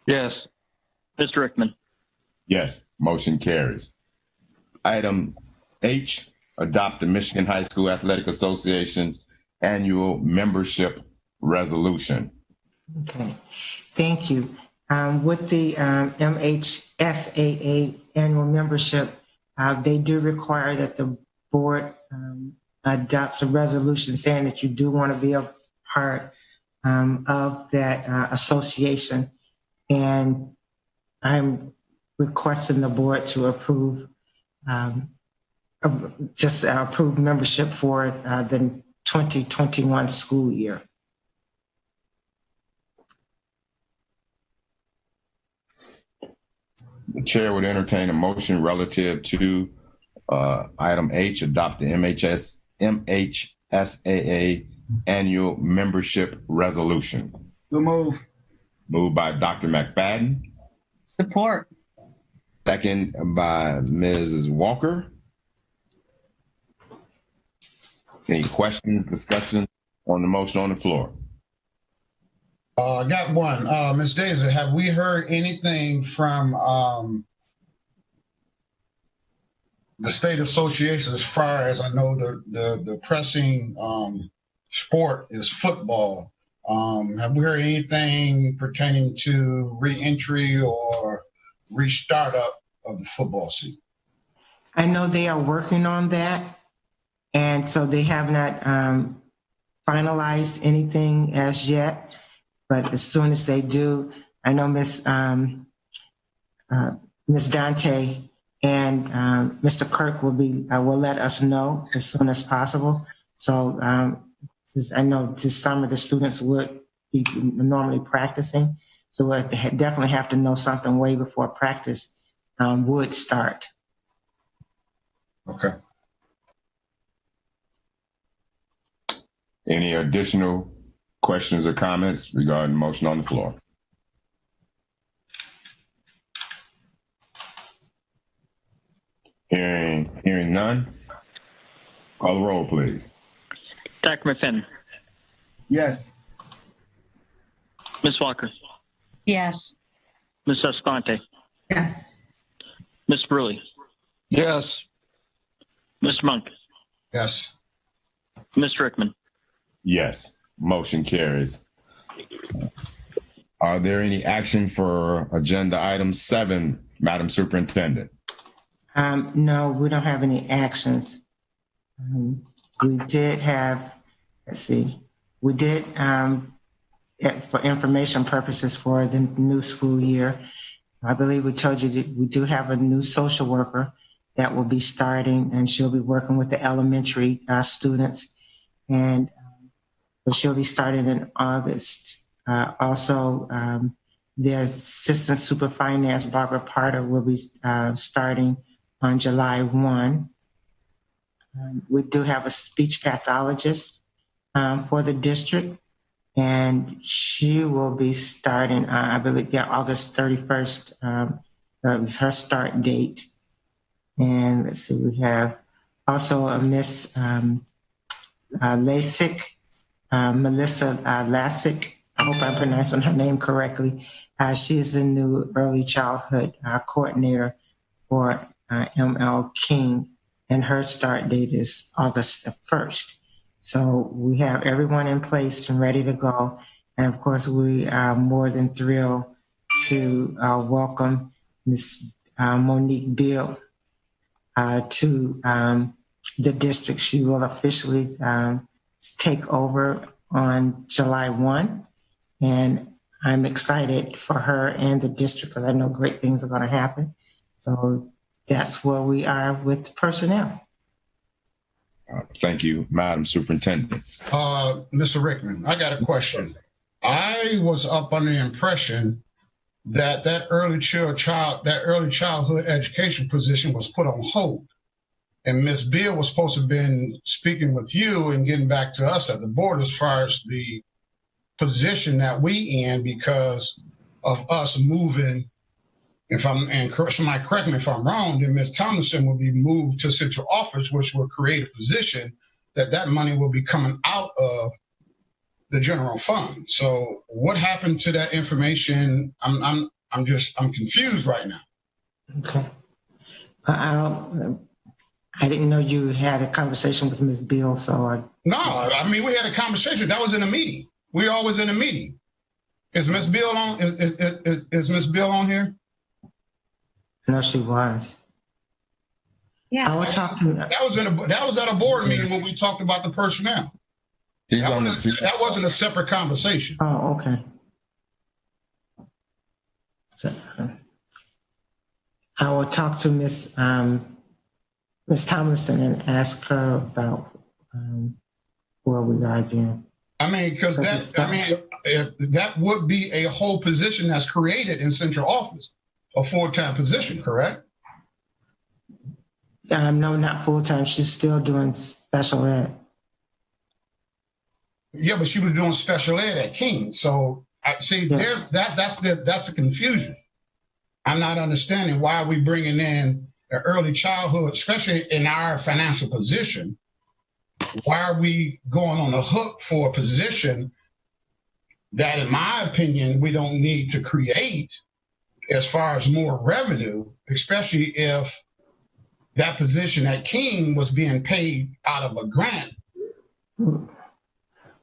[SPEAKER 3] Yes.
[SPEAKER 10] Mr. Rickman.
[SPEAKER 1] Yes, motion carries. Item H, adopt the Michigan High School Athletic Association's annual membership resolution.
[SPEAKER 4] okay, thank you. With the MHSAA annual membership, they do require that the board adopts a resolution saying that you do want to be a part of that association. And I'm requesting the board to approve approve membership for the 2021 school year.
[SPEAKER 1] The chair would entertain a motion relative to item H, adopt the MHSAA annual membership resolution.
[SPEAKER 11] So move.
[SPEAKER 1] Moved by Dr. McFadden,
[SPEAKER 8] Support.
[SPEAKER 1] second by Mrs. Walker. Any questions, discussion on the motion on the floor?
[SPEAKER 5] I got one. Ms. Daisy, have we heard anything from the state association as far as I know the pressing sport is football? Have we heard anything pertaining to re-entry or restart up of the football season?
[SPEAKER 4] I know they are working on that. And so they have not finalized anything as yet. But as soon as they do, I know Miss Dante and Mr. Kirk will let us know as soon as possible. So I know this summer the students would be normally practicing. So we'll definitely have to know something way before practice would start.
[SPEAKER 5] Okay.
[SPEAKER 1] Any additional questions or comments regarding the motion on the floor? Hearing none, call the roll, please.
[SPEAKER 10] Dr. McFadden,
[SPEAKER 11] Yes.
[SPEAKER 10] Ms. Walker,
[SPEAKER 8] Yes.
[SPEAKER 10] Ms. Escalante,
[SPEAKER 7] Yes.
[SPEAKER 10] Mr. Bruley,
[SPEAKER 3] Yes.
[SPEAKER 10] Mr. Monk,
[SPEAKER 5] Yes.
[SPEAKER 10] Mr. Rickman.
[SPEAKER 1] Yes, motion carries. Are there any action for agenda item 7, Madam Superintendent?
[SPEAKER 4] No, we don't have any actions. We did have, we did, for information purposes for the new school year, I believe we told you that we do have a new social worker that will be starting, and she'll be working with the elementary students. And so she'll be starting in August. Also, the assistant super finance, Barbara Parter, will be starting on July 1. We do have a speech pathologist for the district, and she will be starting, I believe, August 31st. That was her start date. And let's see, we have also a Miss Lasik, Melissa Lasik, I hope I'm pronouncing her name correctly. She is the new early childhood coordinator for ML King, and her start date is August the 1st. So we have everyone in place and ready to go. And of course, we are more than thrilled to welcome Ms. Monique Beal to the district. She will officially take over on July 1. And I'm excited for her and the district because I know great things are going to happen. So that's where we are with personnel.
[SPEAKER 1] Thank you, Madam Superintendent.
[SPEAKER 5] Mr. Rickman, I got a question. I was up under the impression that early childhood education position was put on hold. And Ms. Beal was supposed to have been speaking with you and getting back to us at the board as far as the position that we in because of us moving. And somebody correct me if I'm wrong, then Ms. Tomlinson will be moved to central office, which will create a position that money will be coming out of the general fund. So what happened to that information? I'm confused right now.
[SPEAKER 4] Okay. I didn't know you had a conversation with Ms. Beal, so
[SPEAKER 5] No, I mean, we had a conversation. That was in a meeting. We're always in a meeting. Is Ms. Beal on? Is Ms. Beal on here?
[SPEAKER 4] No, she was.
[SPEAKER 8] Yeah.
[SPEAKER 4] I will talk to her.
[SPEAKER 5] That was at a board meeting when we talked about the personnel. That wasn't a separate conversation.
[SPEAKER 4] Oh, okay. So, I will talk to Ms. Tomlinson and ask her about where we are again.
[SPEAKER 5] I mean, because that would be a whole position that's created in central office, a full-time position, correct?
[SPEAKER 4] No, not full-time. She's still doing special ed.
[SPEAKER 5] Yeah, but she was doing special ed at King. So I see
[SPEAKER 4] Yes.
[SPEAKER 5] that's a confusion. I'm not understanding why are we bringing in an early childhood, especially in our financial position. Why are we going on the hook for a position that, in my opinion, we don't need to create as far as more revenue, especially if that position at King was being paid out of a grant.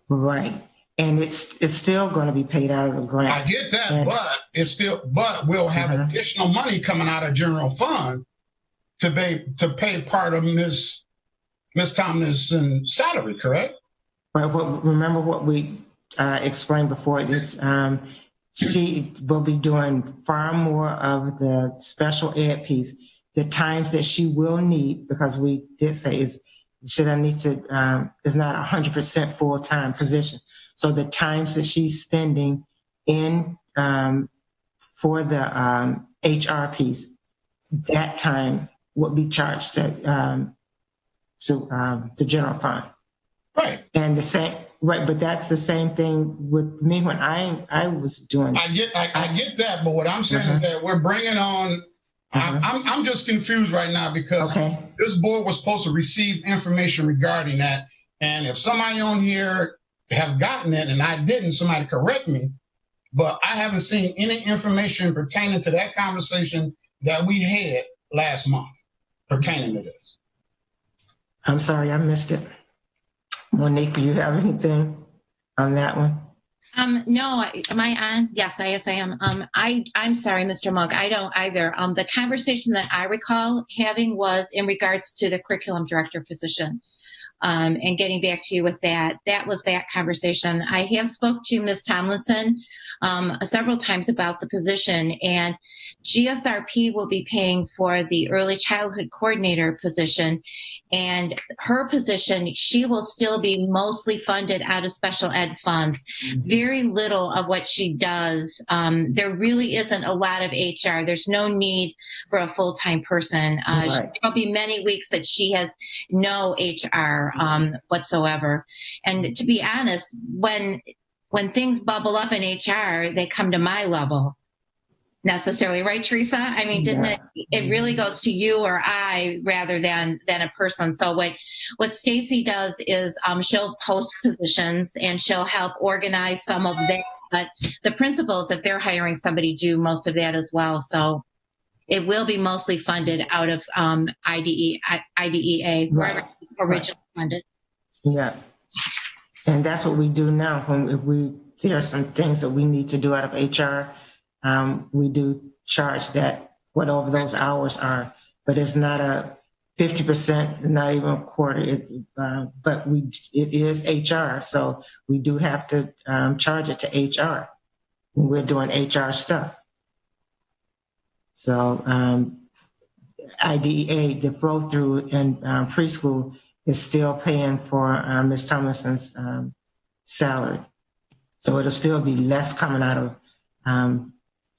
[SPEAKER 4] Right. And it's still going to be paid out of the grant.
[SPEAKER 5] I get that, but we'll have additional money coming out of general fund to pay part of Ms. Tomlinson's salary, correct?
[SPEAKER 4] Right. Remember what we explained before. It's she will be doing far more of the special ed piece. The times that she will need, because we did say is not a 100% full-time position. So the times that she's spending in for the HR piece, that time would be charged to the general fund.
[SPEAKER 5] Right.
[SPEAKER 4] And the same, right, but that's the same thing with me when I was doing.
[SPEAKER 5] I get that, but what I'm saying is that we're bringing on. I'm just confused right now because this board was supposed to receive information regarding that, and if somebody on here have gotten it and I didn't, somebody correct me. But I haven't seen any information pertaining to that conversation that we had last month pertaining to this.
[SPEAKER 4] I'm sorry, I missed it. Monique, do you have anything on that one?
[SPEAKER 12] No, am I on? Yes, I am. I'm sorry, Mr. Monk. I don't either. The conversation that I recall having was in regards to the curriculum director position. And getting back to you with that was that conversation. I have spoke to Ms. Tomlinson several times about the position, and GSRP will be paying for the early childhood coordinator position, and her position, she will still be mostly funded out of special ed funds. Very little of what she does. There really isn't a lot of HR. There's no need for a full-time person. There'll be many weeks that she has no HR whatsoever. And to be honest, when things bubble up in HR, they come to my level necessarily, right, Teresa? I mean, it really goes to you or I rather than a person. So what Stacy does is she'll post positions and she'll help organize some of that But the principals, if they're hiring somebody, do most of that as well. So it will be mostly funded out of IDEA, wherever it's originally funded.
[SPEAKER 4] Yeah. And that's what we do now. There are some things that we need to do out of HR. We do charge that, whatever those hours are, but it's not a 50%, not even a quarter. But it is HR. So we do have to charge it to HR when we're doing HR stuff. So IDEA, the flow through in preschool is still paying for Ms. Tomlinson's salary. So it'll still be less coming out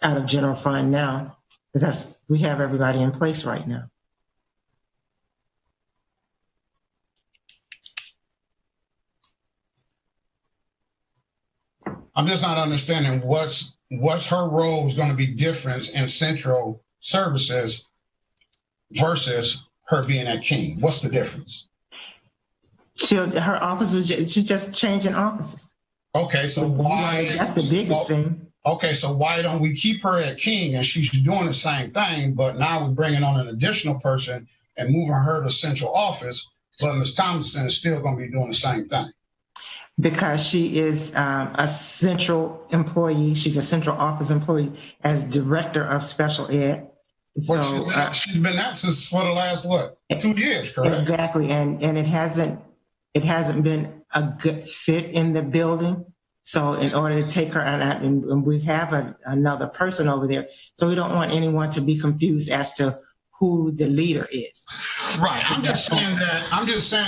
[SPEAKER 4] of general fund now because we have everybody in place right now.
[SPEAKER 5] I'm just not understanding what's her role is going to be different in central services versus her being at King. What's the difference?
[SPEAKER 4] Her office she's just changing offices.
[SPEAKER 5] Okay, so why?
[SPEAKER 4] That's the biggest thing.
[SPEAKER 5] Okay, so why don't we keep her at King and she's doing the same thing, but now we're bringing on an additional person and moving her to central office, but Ms. Thompson is still going to be doing the same thing?
[SPEAKER 4] Because she is a central employee. She's a central office employee as director of special ed.
[SPEAKER 5] So she's been that since for the last, 2 years, correct?
[SPEAKER 4] Exactly. And it hasn't been a good fit in the building. So in order to take her out, and we have another person over there. So we don't want anyone to be confused as to who the leader is.
[SPEAKER 5] Right. I'm just saying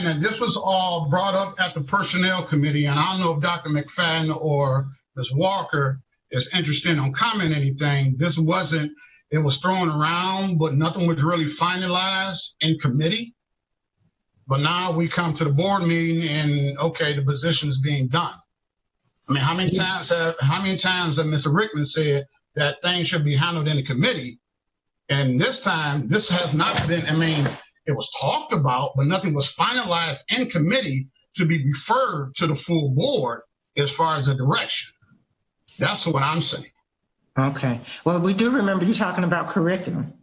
[SPEAKER 5] that this was all brought up at the personnel committee, and I don't know if Dr. McFadden or Ms. Walker is interested in commenting anything. It was thrown around, but nothing was really finalized in committee. But now we come to the board meeting and okay, the position is being done. I mean, how many times have Mr. Rickman said that things should be handled in the committee? And this time, this has not been, it was talked about, but nothing was finalized in committee to be referred to the full board as far as the direction. That's what I'm saying.
[SPEAKER 4] Okay. Well, we do remember you talking about curriculum.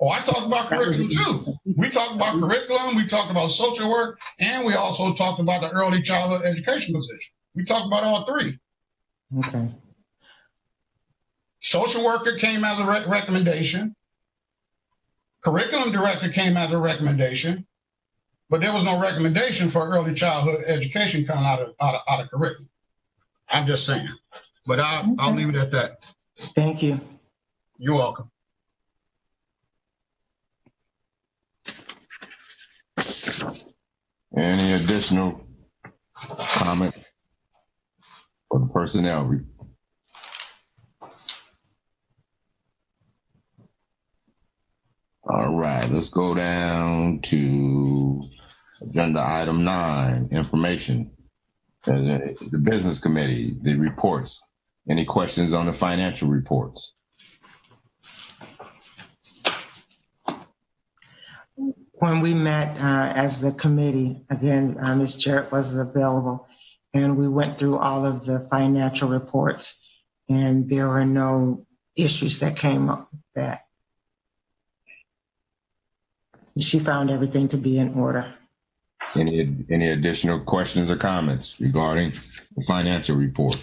[SPEAKER 5] Oh, I talked about curriculum too. We talked about curriculum, we talked about social work, and we also talked about the early childhood education position. We talked about all three.
[SPEAKER 4] Okay.
[SPEAKER 5] Social worker came as a recommendation. Curriculum director came as a recommendation, but there was no recommendation for early childhood education coming out of curriculum. I'm just saying, but I'll leave it at that.
[SPEAKER 4] Thank you.
[SPEAKER 5] You're welcome.
[SPEAKER 1] Any additional comments for the personnel? All right, let's go down to agenda item 9, information. The business committee, the reports. Any questions on the financial reports?
[SPEAKER 4] When we met as the committee, again, Ms. Jarrett was available, and we went through all of the financial reports, and there were no issues that came up with that. She found everything to be in order.
[SPEAKER 1] Any additional questions or comments regarding the financial report?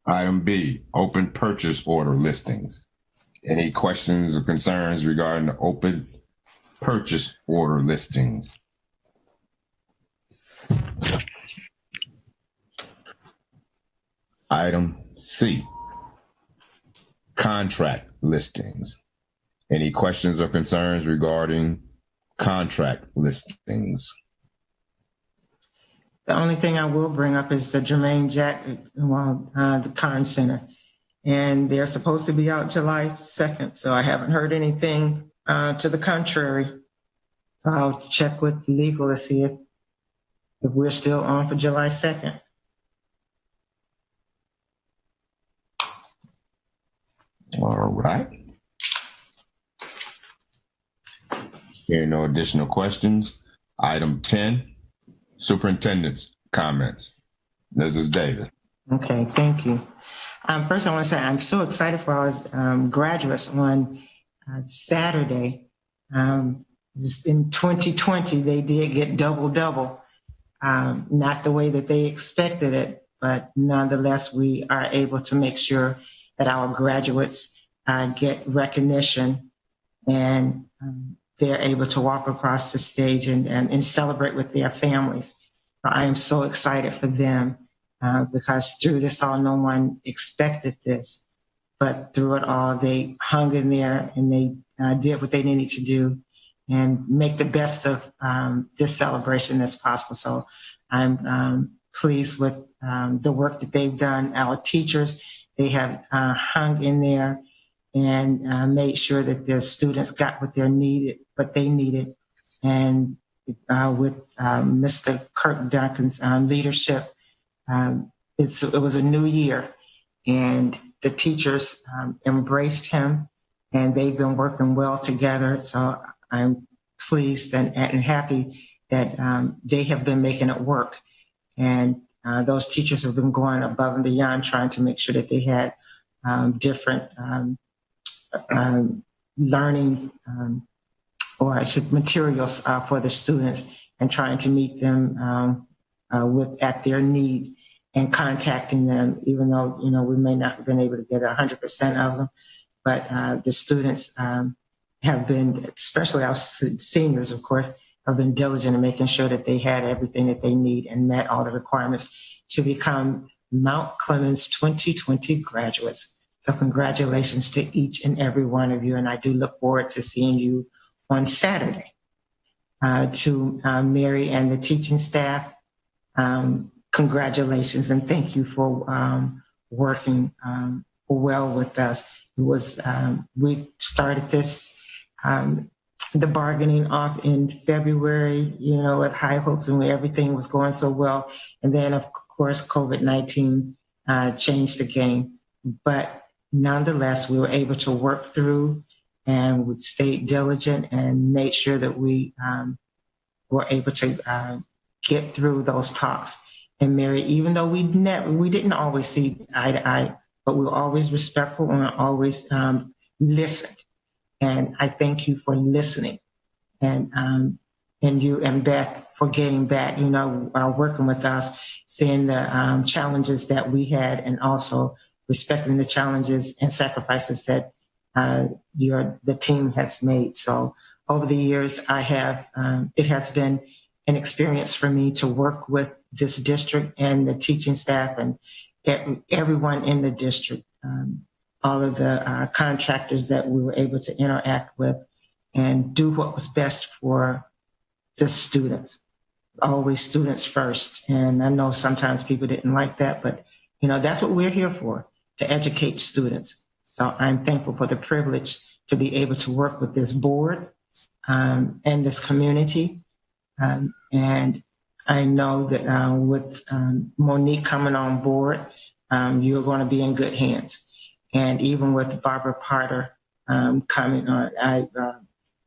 [SPEAKER 1] Item B, open purchase order listings. Any questions or concerns regarding the open purchase order listings? Item C, contract listings. Any questions or concerns regarding contract listings?
[SPEAKER 4] The only thing I will bring up is the Jermaine Jack, the Con Center. And they're supposed to be out July 2nd. So I haven't heard anything to the contrary. So I'll check with legal to see if we're still on for July 2nd.
[SPEAKER 1] All right. Here, no additional questions. Item 10, superintendent's comments. Mrs. Davis.
[SPEAKER 4] Okay, thank you. First, I want to say I'm so excited for our graduates on Saturday. In 2020, they did get double. Not the way that they expected it, but nonetheless, we are able to make sure that our graduates get recognition and they're able to walk across the stage and celebrate with their families. I am so excited for them because through this all, no one expected this, but through it all, they hung in there and they did what they needed to do and make the best of this celebration as possible. So I'm pleased with the work that they've done. Our teachers, they have hung in there and made sure that their students got what they needed. And with Mr. Kirk Duncan's leadership, it was a new year, and the teachers embraced him, and they've been working well together. So I'm pleased and happy that they have been making it work. And those teachers have been going above and beyond trying to make sure that they had different learning materials for the students and trying to meet them at their needs and contacting them, even though, we may not have been able to get 100% of them, but the students have been, especially our seniors, of course, have been diligent in making sure that they had everything that they need and met all the requirements to become Mount Clemens 2020 graduates. So congratulations to each and every one of you. And I do look forward to seeing you on Saturday. To Mary and the teaching staff, congratulations and thank you for working well with us. It was, we started this, the bargaining off in February, at high hopes and everything was going so well. And then of course, COVID-19 changed the game, but nonetheless, we were able to work through and we stayed diligent and made sure that we were able to get through those talks. And Mary, even though we didn't always see eye to eye, but we were always respectful and always listened. And I thank you for listening, and you and Beth for getting back, working with us, seeing the challenges that we had, and also respecting the challenges and sacrifices that the team has made. So over the years, it has been an experience for me to work with this district and the teaching staff and everyone in the district, all of the contractors that we were able to interact with and do what was best for the students. Always students first. And I know sometimes people didn't like that, but that's what we're here for, to educate students. So I'm thankful for the privilege to be able to work with this board and this community. And I know that with Monique coming on board, you're going to be in good hands. And even with Barbara Potter coming on,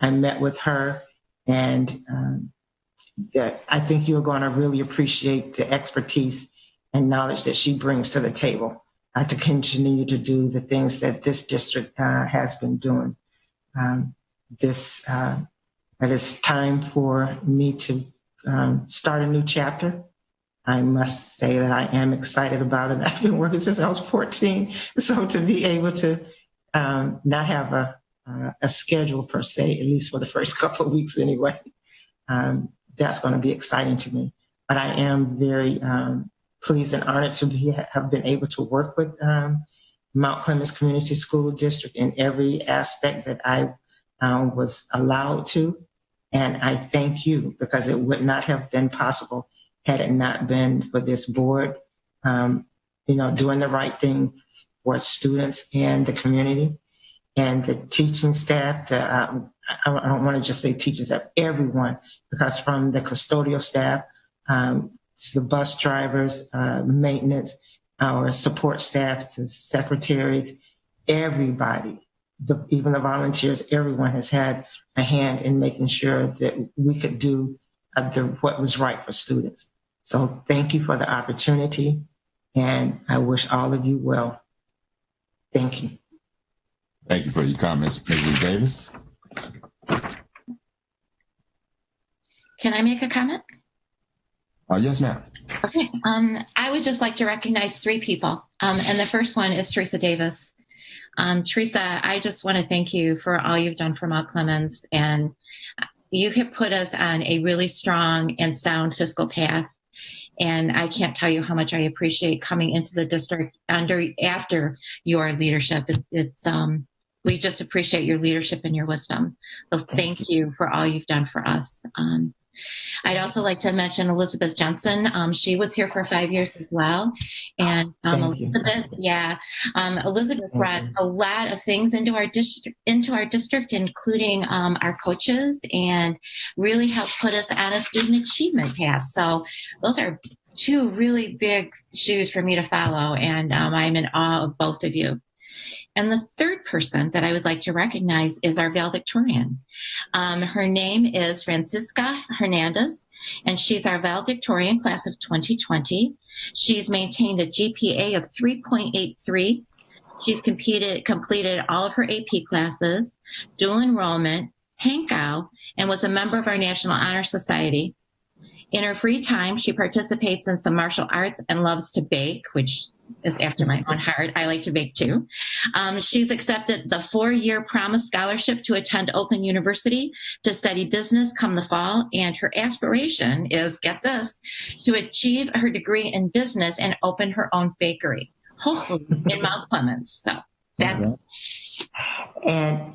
[SPEAKER 4] I met with her, and that I think you're going to really appreciate the expertise and knowledge that she brings to the table to continue to do the things that this district has been doing. It is time for me to start a new chapter. I must say that I am excited about it. I've been working since I was 14. So to be able to not have a schedule per se, at least for the first couple of weeks anyway, that's going to be exciting to me. But I am very pleased and honored to have been able to work with Mount Clemens Community School District in every aspect that I was allowed to. And I thank you, because it would not have been possible had it not been for this board, doing the right thing for students and the community and the teaching staff. I don't want to just say teaching staff, everyone, because from the custodial staff to the bus drivers, maintenance, our support staff, the secretaries, everybody, even the volunteers, everyone has had a hand in making sure that we could do what was right for students. So thank you for the opportunity, and I wish all of you well. Thank you.
[SPEAKER 1] Thank you for your comments, Mrs. Davis.
[SPEAKER 12] Can I make a comment?
[SPEAKER 1] Yes, ma'am.
[SPEAKER 12] Okay. I would just like to recognize three people. And the first one is Teresa Davis. Teresa, I just want to thank you for all you've done for Mount Clemens. And you have put us on a really strong and sound fiscal path. And I can't tell you how much I appreciate coming into the district after your leadership. We just appreciate your leadership and your wisdom. So thank you for all you've done for us. I'd also like to mention Elizabeth Jensen. She was here for 5 years as well. And Elizabeth brought a lot of things into our district, including our coaches, and really helped put us on a student achievement path. So those are two really big shoes for me to follow, and I'm in awe of both of you. And the third person that I would like to recognize is our valedictorian. Her name is Francisca Hernandez, and she's our valedictorian class of 2020. She's maintained a GPA of 3.83. She's completed all of her AP classes, dual enrollment, HANCOW, and was a member of our National Honor Society. In her free time, she participates in some martial arts and loves to bake, which is after my own heart. I like to bake too. She's accepted the 4-year Promise Scholarship to attend Oakland University to study business come the fall. And her aspiration is, get this, to achieve her degree in business and open her own bakery, hopefully in Mount Clemens. So that's
[SPEAKER 4] And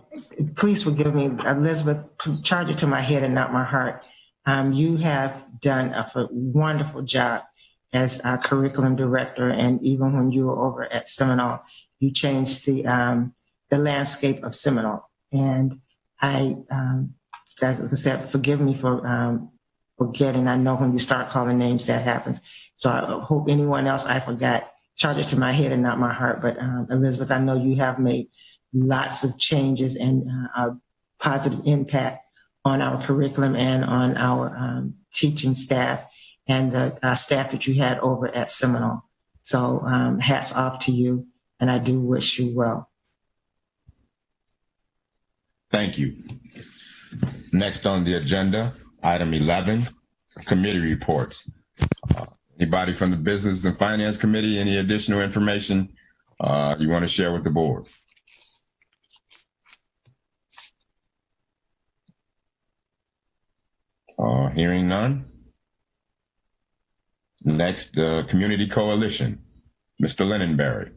[SPEAKER 4] please forgive me, Elizabeth, charge it to my head and not my heart. You have done a wonderful job as a curriculum director, and even when you were over at Seminole, you changed the landscape of Seminole. And like I said, forgive me for forgetting. I know when you start calling names, that happens. So I hope anyone else I forgot, charge it to my head and not my heart. But Elizabeth, I know you have made lots of changes and a positive impact on our curriculum and on our teaching staff and the staff that you had over at Seminole. So hats off to you, and I do wish you well.
[SPEAKER 1] Thank you. Next on the agenda, item 11, committee reports. Anybody from the Business and Finance Committee, any additional information you want to share with the board? Hearing none. Next, Community Coalition, Mr. Linenberry.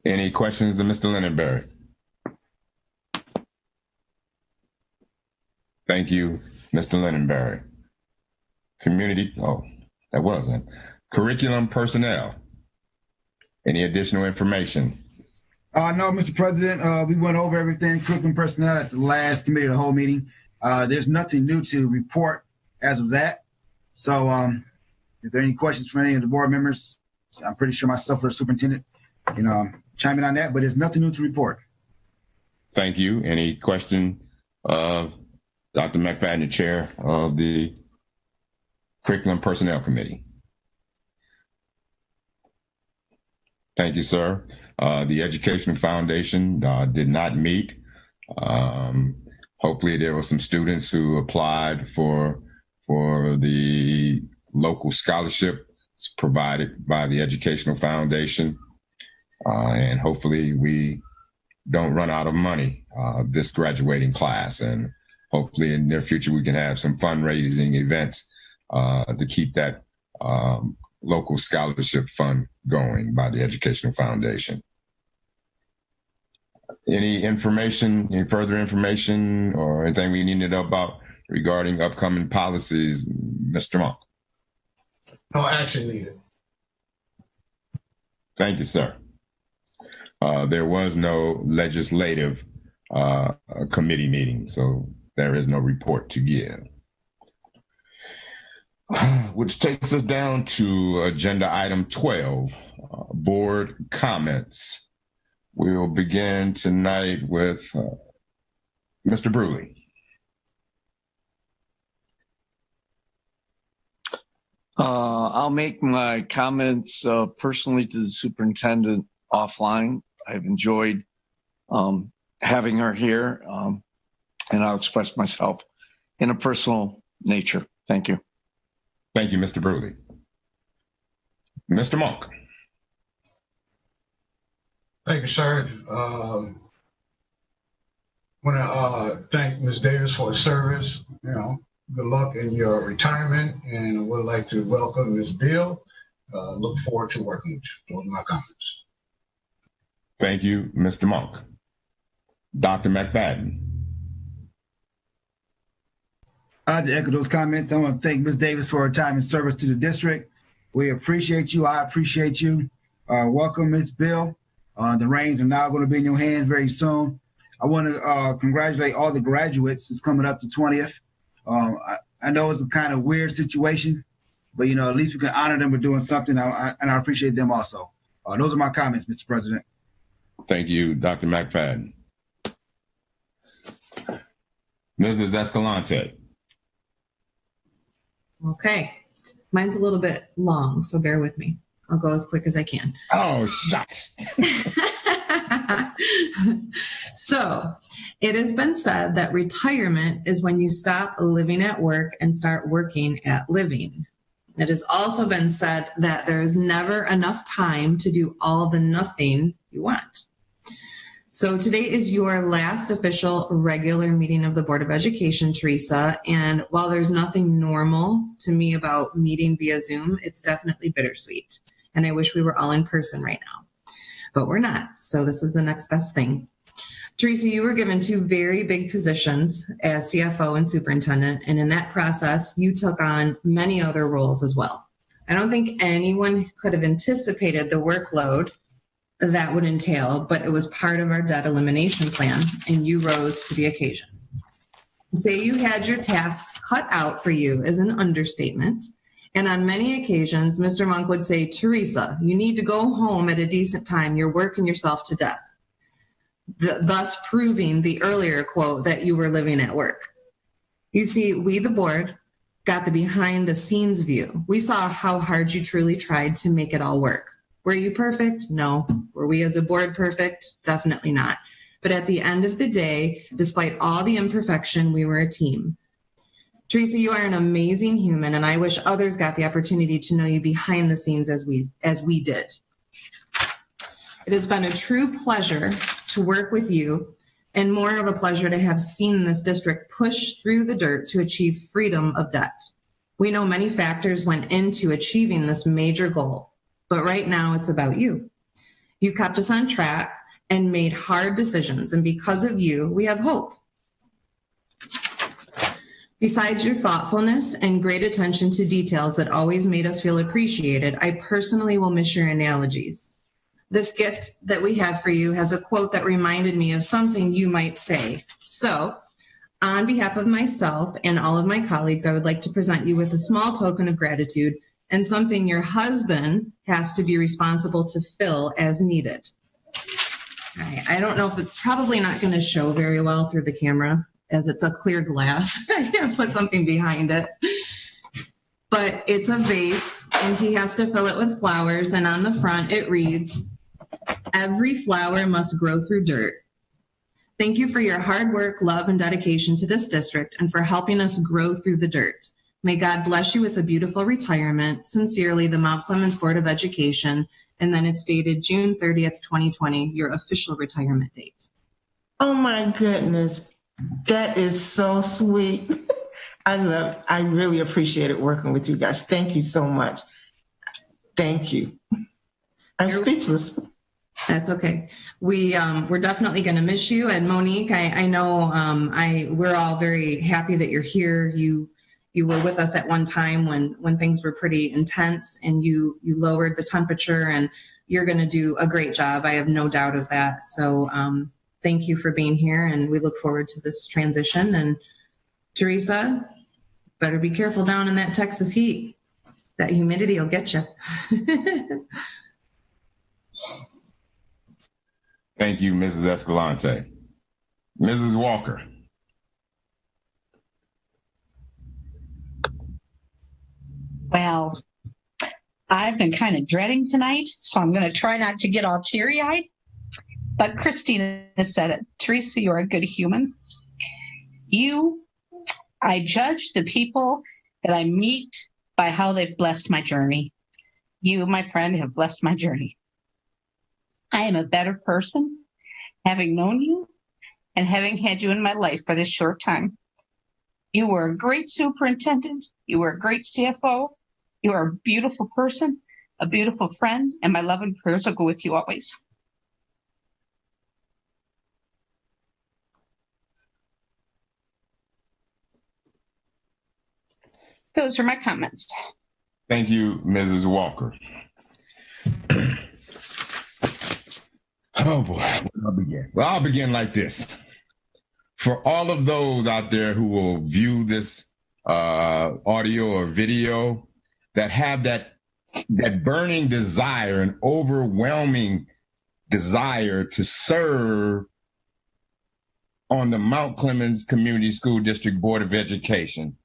[SPEAKER 1] Any questions to Mr. Linenberry? Thank you, Mr. Linenberry. That wasn't. Curriculum personnel. Any additional information?
[SPEAKER 11] No, Mr. President, we went over everything, curriculum personnel at the last committee of the whole meeting. There's nothing new to report as of that. So if there are any questions from any of the board members, I'm pretty sure myself or the superintendent, chime in on that, but there's nothing new to report.
[SPEAKER 1] Thank you. Any question of Dr. McFadden, chair of the Curriculum Personnel Committee? Thank you, sir. The Educational Foundation did not meet. Hopefully there were some students who applied for the local scholarship provided by the Educational Foundation. And hopefully we don't run out of money this graduating class. And hopefully in the near future, we can have some fundraising events to keep that local scholarship fund going by the Educational Foundation. Any further information or anything we need to know about regarding upcoming policies, Mr. Monk?
[SPEAKER 5] No action needed.
[SPEAKER 1] Thank you, sir. There was no legislative committee meeting, so there is no report to give. Which takes us down to agenda item 12, board comments. We'll begin tonight with Mr. Brewley.
[SPEAKER 3] I'll make my comments personally to the superintendent offline. I've enjoyed having her here, and I'll express myself in a personal nature. Thank you.
[SPEAKER 1] Thank you, Mr. Brewley. Mr. Monk.
[SPEAKER 5] Thank you, sir. Want to thank Ms. Davis for her service. You know, good luck in your retirement, and would like to welcome Ms. Bill. Look forward to working with you. Those are my comments.
[SPEAKER 1] Thank you, Mr. Monk. Dr. McFadden.
[SPEAKER 11] I'd like to echo those comments. I want to thank Ms. Davis for her time and service to the district. We appreciate you. I appreciate you. Welcome, Ms. Bill. The reins are now going to be in your hands very soon. I want to congratulate all the graduates. It's coming up to 20th. I know it's a kind of weird situation, but, you know, at least we can honor them for doing something, and I appreciate them also. Those are my comments, Mr. President.
[SPEAKER 1] Thank you, Dr. McFadden. Mrs. Escalante.
[SPEAKER 7] Okay. Mine's a little bit long, so bear with me. I'll go as quick as I can.
[SPEAKER 1] Oh, shucks.
[SPEAKER 7] So it has been said that retirement is when you stop living at work and start working at living. It has also been said that there is never enough time to do all the nothing you want. So today is your last official regular meeting of the Board of Education, Teresa. And while there's nothing normal to me about meeting via Zoom, it's definitely bittersweet. And I wish we were all in person right now, but we're not. So this is the next best thing. Teresa, you were given two very big positions as CFO and superintendent. And in that process, you took on many other roles as well. I don't think anyone could have anticipated the workload that would entail, but it was part of our debt elimination plan, and you rose to the occasion. Say you had your tasks cut out for you is an understatement. And on many occasions, Mr. Monk would say, Teresa, you need to go home at a decent time. You're working yourself to death. Thus proving the earlier quote that you were living at work. You see, we, the board, got the behind the scenes view. We saw how hard you truly tried to make it all work. Were you perfect? No. Were we as a board perfect? Definitely not. But at the end of the day, despite all the imperfection, we were a team. Teresa, you are an amazing human, and I wish others got the opportunity to know you behind the scenes as we did. It has been a true pleasure to work with you, and more of a pleasure to have seen this district push through the dirt to achieve freedom of debt. We know many factors went into achieving this major goal, but right now it's about you. You kept us on track and made hard decisions, and because of you, we have hope. Besides your thoughtfulness and great attention to details that always made us feel appreciated, I personally will miss your analogies. This gift that we have for you has a quote that reminded me of something you might say. So, on behalf of myself and all of my colleagues, I would like to present you with a small token of gratitude and something your husband has to be responsible to fill as needed. All right. I don't know if it's probably not going to show very well through the camera as it's a clear glass. I can't put something behind it. But it's a vase and he has to fill it with flowers, and on the front it reads, "Every flower must grow through dirt. Thank you for your hard work, love, and dedication to this district and for helping us grow through the dirt. May God bless you with a beautiful retirement. Sincerely, the Mount Clemens Board of Education." And then it's dated June 30th, 2020, your official retirement date.
[SPEAKER 4] Oh my goodness. That is so sweet. I really appreciated working with you guys. Thank you so much. Thank you. I'm speechless.
[SPEAKER 7] That's okay. We're definitely going to miss you. And Monique, I know we're all very happy that you're here. You you were with us at one time when things were pretty intense, and you lowered the temperature, and you're going to do a great job. I have no doubt of that. So thank you for being here, and we look forward to this transition. And Teresa, better be careful down in that Texas heat. That humidity will get you.
[SPEAKER 1] Thank you, Mrs. Escalante. Mrs. Walker.
[SPEAKER 13] Well, I've been kind of dreading tonight, so I'm going to try not to get all teary-eyed. But Christina said it. Teresa, you're a good human. I judge the people that I meet by how they've blessed my journey. You, my friend, have blessed my journey. I am a better person having known you and having had you in my life for this short time. You were a great superintendent. You were a great CFO. You are a beautiful person, a beautiful friend, and my love and prayers will go with you always. Those are my comments.
[SPEAKER 1] Thank you, Mrs. Walker. Oh boy, where do I begin? Well, I'll begin like this. For all of those out there who will view this audio or video that have that burning desire and overwhelming desire to serve on the Mount Clemens Community School District Board of Education,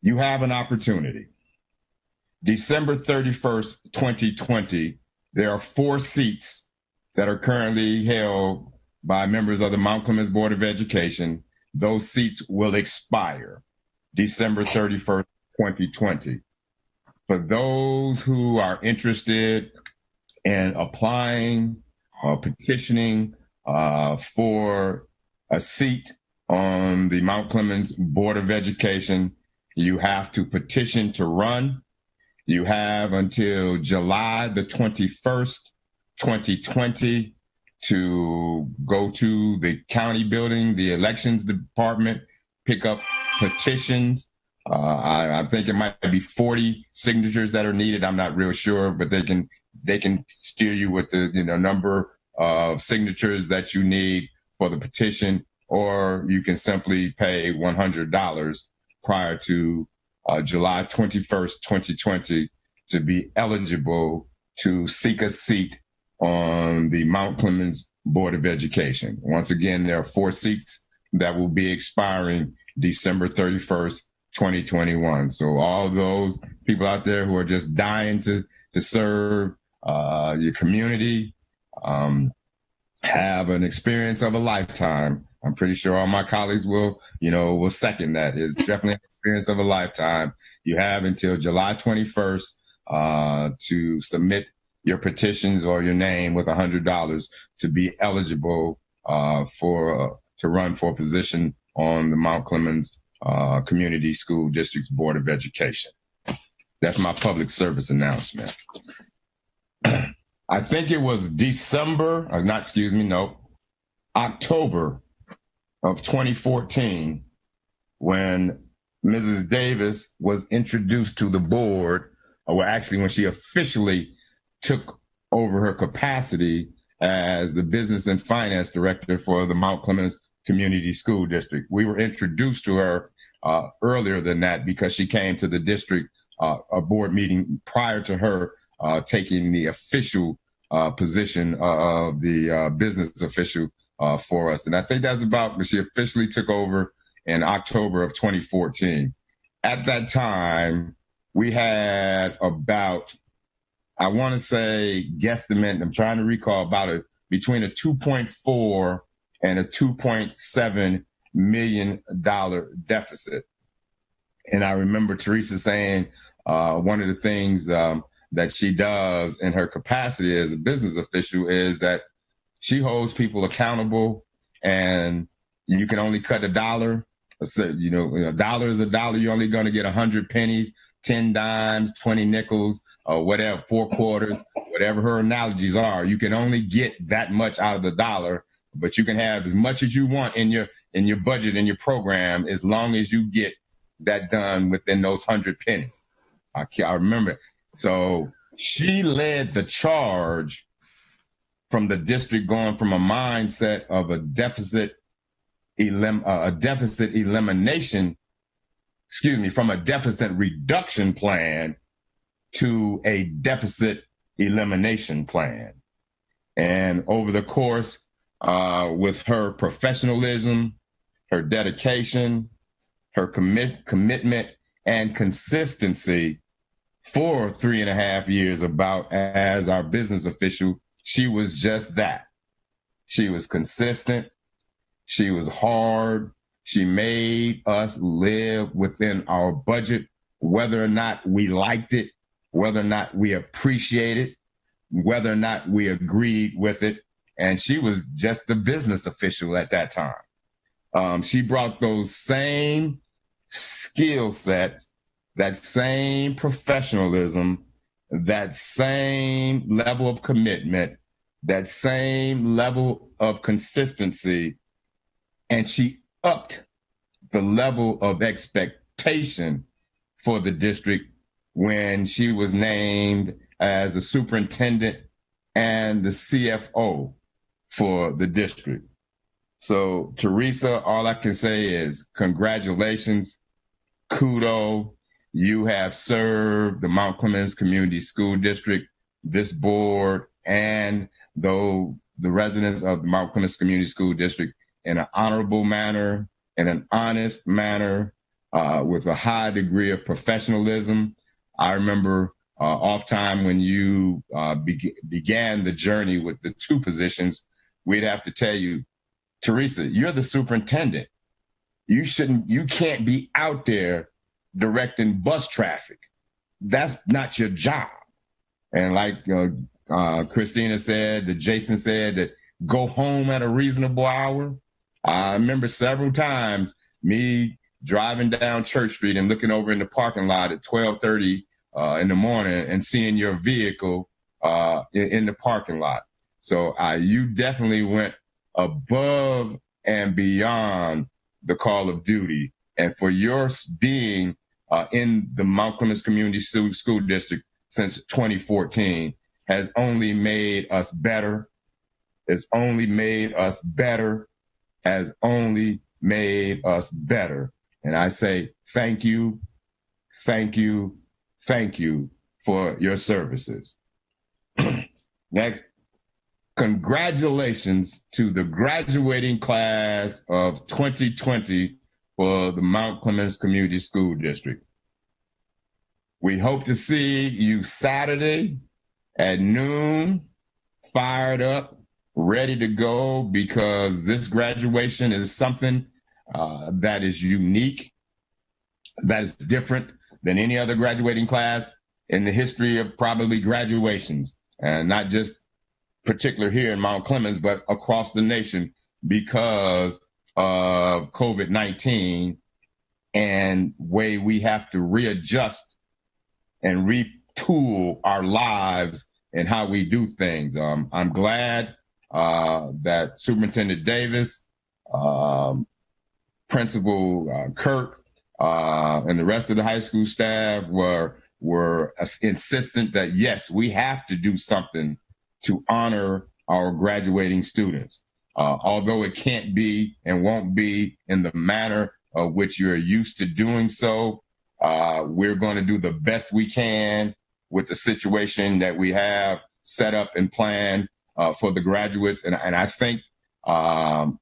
[SPEAKER 1] you have an opportunity. December 31st, 2020, there are 4 seats that are currently held by members of the Mount Clemens Board of Education. Those seats will expire December 31st, 2020. For those who are interested in applying or petitioning for a seat on the Mount Clemens Board of Education, you have to petition to run. You have until July the 21st, 2020 to go to the county building, the elections department, pick up petitions. I think it might be 40 signatures that are needed. I'm not real sure, but they can steer you with the number of signatures that you need for the petition, or you can simply pay $100 prior to July 21st, 2020 to be eligible to seek a seat on the Mount Clemens Board of Education. Once again, there are 4 seats that will be expiring December 31st, 2021. So all those people out there who are just dying to serve your community, have an experience of a lifetime. I'm pretty sure all my colleagues will second that. It's definitely an experience of a lifetime. You have until July 21st to submit your petitions or your name with $100 to be eligible to run for a position on the Mount Clemens Community School District's Board of Education. That's my public service announcement. I think it was October of 2014 when Mrs. Davis was introduced to the board, or actually when she officially took over her capacity as the business and finance director for the Mount Clemens Community School District. We were introduced to her earlier than that because she came to the district a board meeting prior to her taking the official position of the business official for us. And I think that's about, she officially took over in October of 2014. At that time, we had about, I want to say guesstimate, I'm trying to recall, about between a 2.4 and a $2.7 million deficit. And I remember Teresa saying one of the things that she does in her capacity as a business official is that she holds people accountable, and you can only cut $1. So, a dollar is a dollar. You're only going to get 100 pennies, 10 dimes, 20 nickels, or whatever, 4 quarters, whatever her analogies are. You can only get that much out of the dollar, but you can have as much as you want in your budget and your program as long as you get that done within those 100 pennies. I remember. So she led the charge from the district going from a mindset of a deficit elimination, from a deficit reduction plan to a deficit elimination plan. And over the course, with her professionalism, her dedication, her commitment, and consistency for 3.5 years as our business official, she was just that. She was consistent. She was hard. She made us live within our budget, whether or not we liked it, whether or not we appreciated it, whether or not we agreed with it. And she was just the business official at that time. She brought those same skill sets, that same professionalism, that same level of commitment, that same level of consistency, and she upped the level of expectation for the district when she was named as a superintendent and the CFO for the district. So, Teresa, all I can say is congratulations, kudos. You have served the Mount Clemens Community School District, this board, and the residents of the Mount Clemens Community School District in an honorable manner, in an honest manner, with a high degree of professionalism. I remember off time when you began the journey with the two positions, we'd have to tell you, Teresa, you're the superintendent. You can't be out there directing bus traffic. That's not your job. And like Christina said, that Jason said, that go home at a reasonable hour. I remember several times me driving down Church Street and looking over in the parking lot at 12:30 in the morning and seeing your vehicle in the parking lot. So you definitely went above and beyond the call of duty. And for your being in the Mount Clemens Community School District since 2014 has only made us better. It's only made us better. Has only made us better. And I say thank you, thank you, thank you for your services. Next, congratulations to the graduating class of 2020 for the Mount Clemens Community School District. We hope to see you Saturday at noon, fired up, ready to go, because this graduation is something that is unique, that is different than any other graduating class in the history of probably graduations, and not just particular here in Mount Clemens, but across the nation because of COVID-19 and way we have to readjust and retool our lives and how we do things. I'm glad that Superintendent Davis, Principal Kirk, and the rest of the high school staff were insistent that, yes, we have to do something to honor our graduating students. Although it can't be and won't be in the manner of which you're used to doing so, we're going to do the best we can with the situation that we have set up and planned for the graduates. And I think all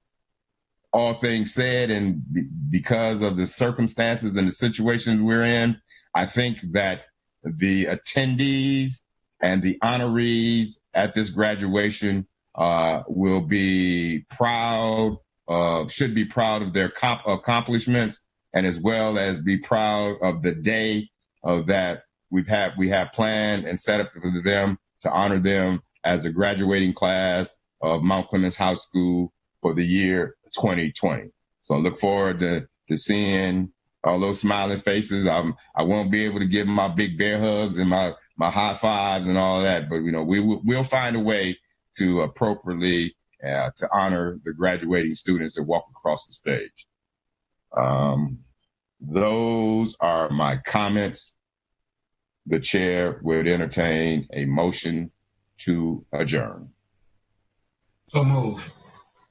[SPEAKER 1] things said, and because of the circumstances and the situations we're in, I think that the attendees and the honorees at this graduation will be proud, should be proud of their accomplishments, and as well as be proud of the day that we have planned and set up for them to honor them as a graduating class of Mount Clemens High School for the year 2020. So I look forward to seeing all those smiling faces. I won't be able to give my big bear hugs and my high fives and all that, but we'll find a way to appropriately to honor the graduating students that walk across the stage. those are my comments. The chair would entertain a motion to adjourn.
[SPEAKER 5] So move.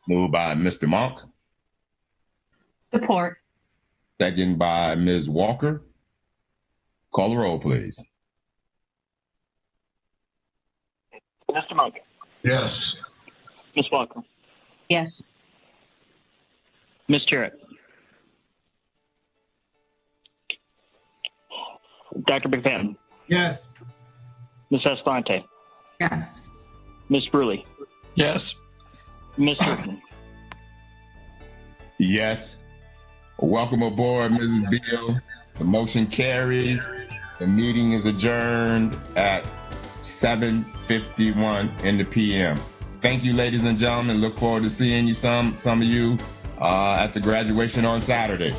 [SPEAKER 1] Moved by Mr. Monk,
[SPEAKER 13] Support.
[SPEAKER 1] second by Ms. Walker. Call the roll, please.
[SPEAKER 10] Mr. Monk.
[SPEAKER 5] Yes.
[SPEAKER 10] Ms. Walker.
[SPEAKER 13] Yes.
[SPEAKER 10] Ms. Jarrett. Dr. McFadden.
[SPEAKER 11] Yes.
[SPEAKER 10] Ms. Escalante.
[SPEAKER 7] Yes.
[SPEAKER 10] Ms. Bruley.
[SPEAKER 3] Yes.
[SPEAKER 10] Mr. Rickman.
[SPEAKER 1] Yes. Welcome aboard, Mrs. Beal. The motion carries. The meeting is adjourned at 7:51 in the PM. Thank you, ladies and gentlemen. Look forward to seeing you, some of you, at the graduation on Saturday.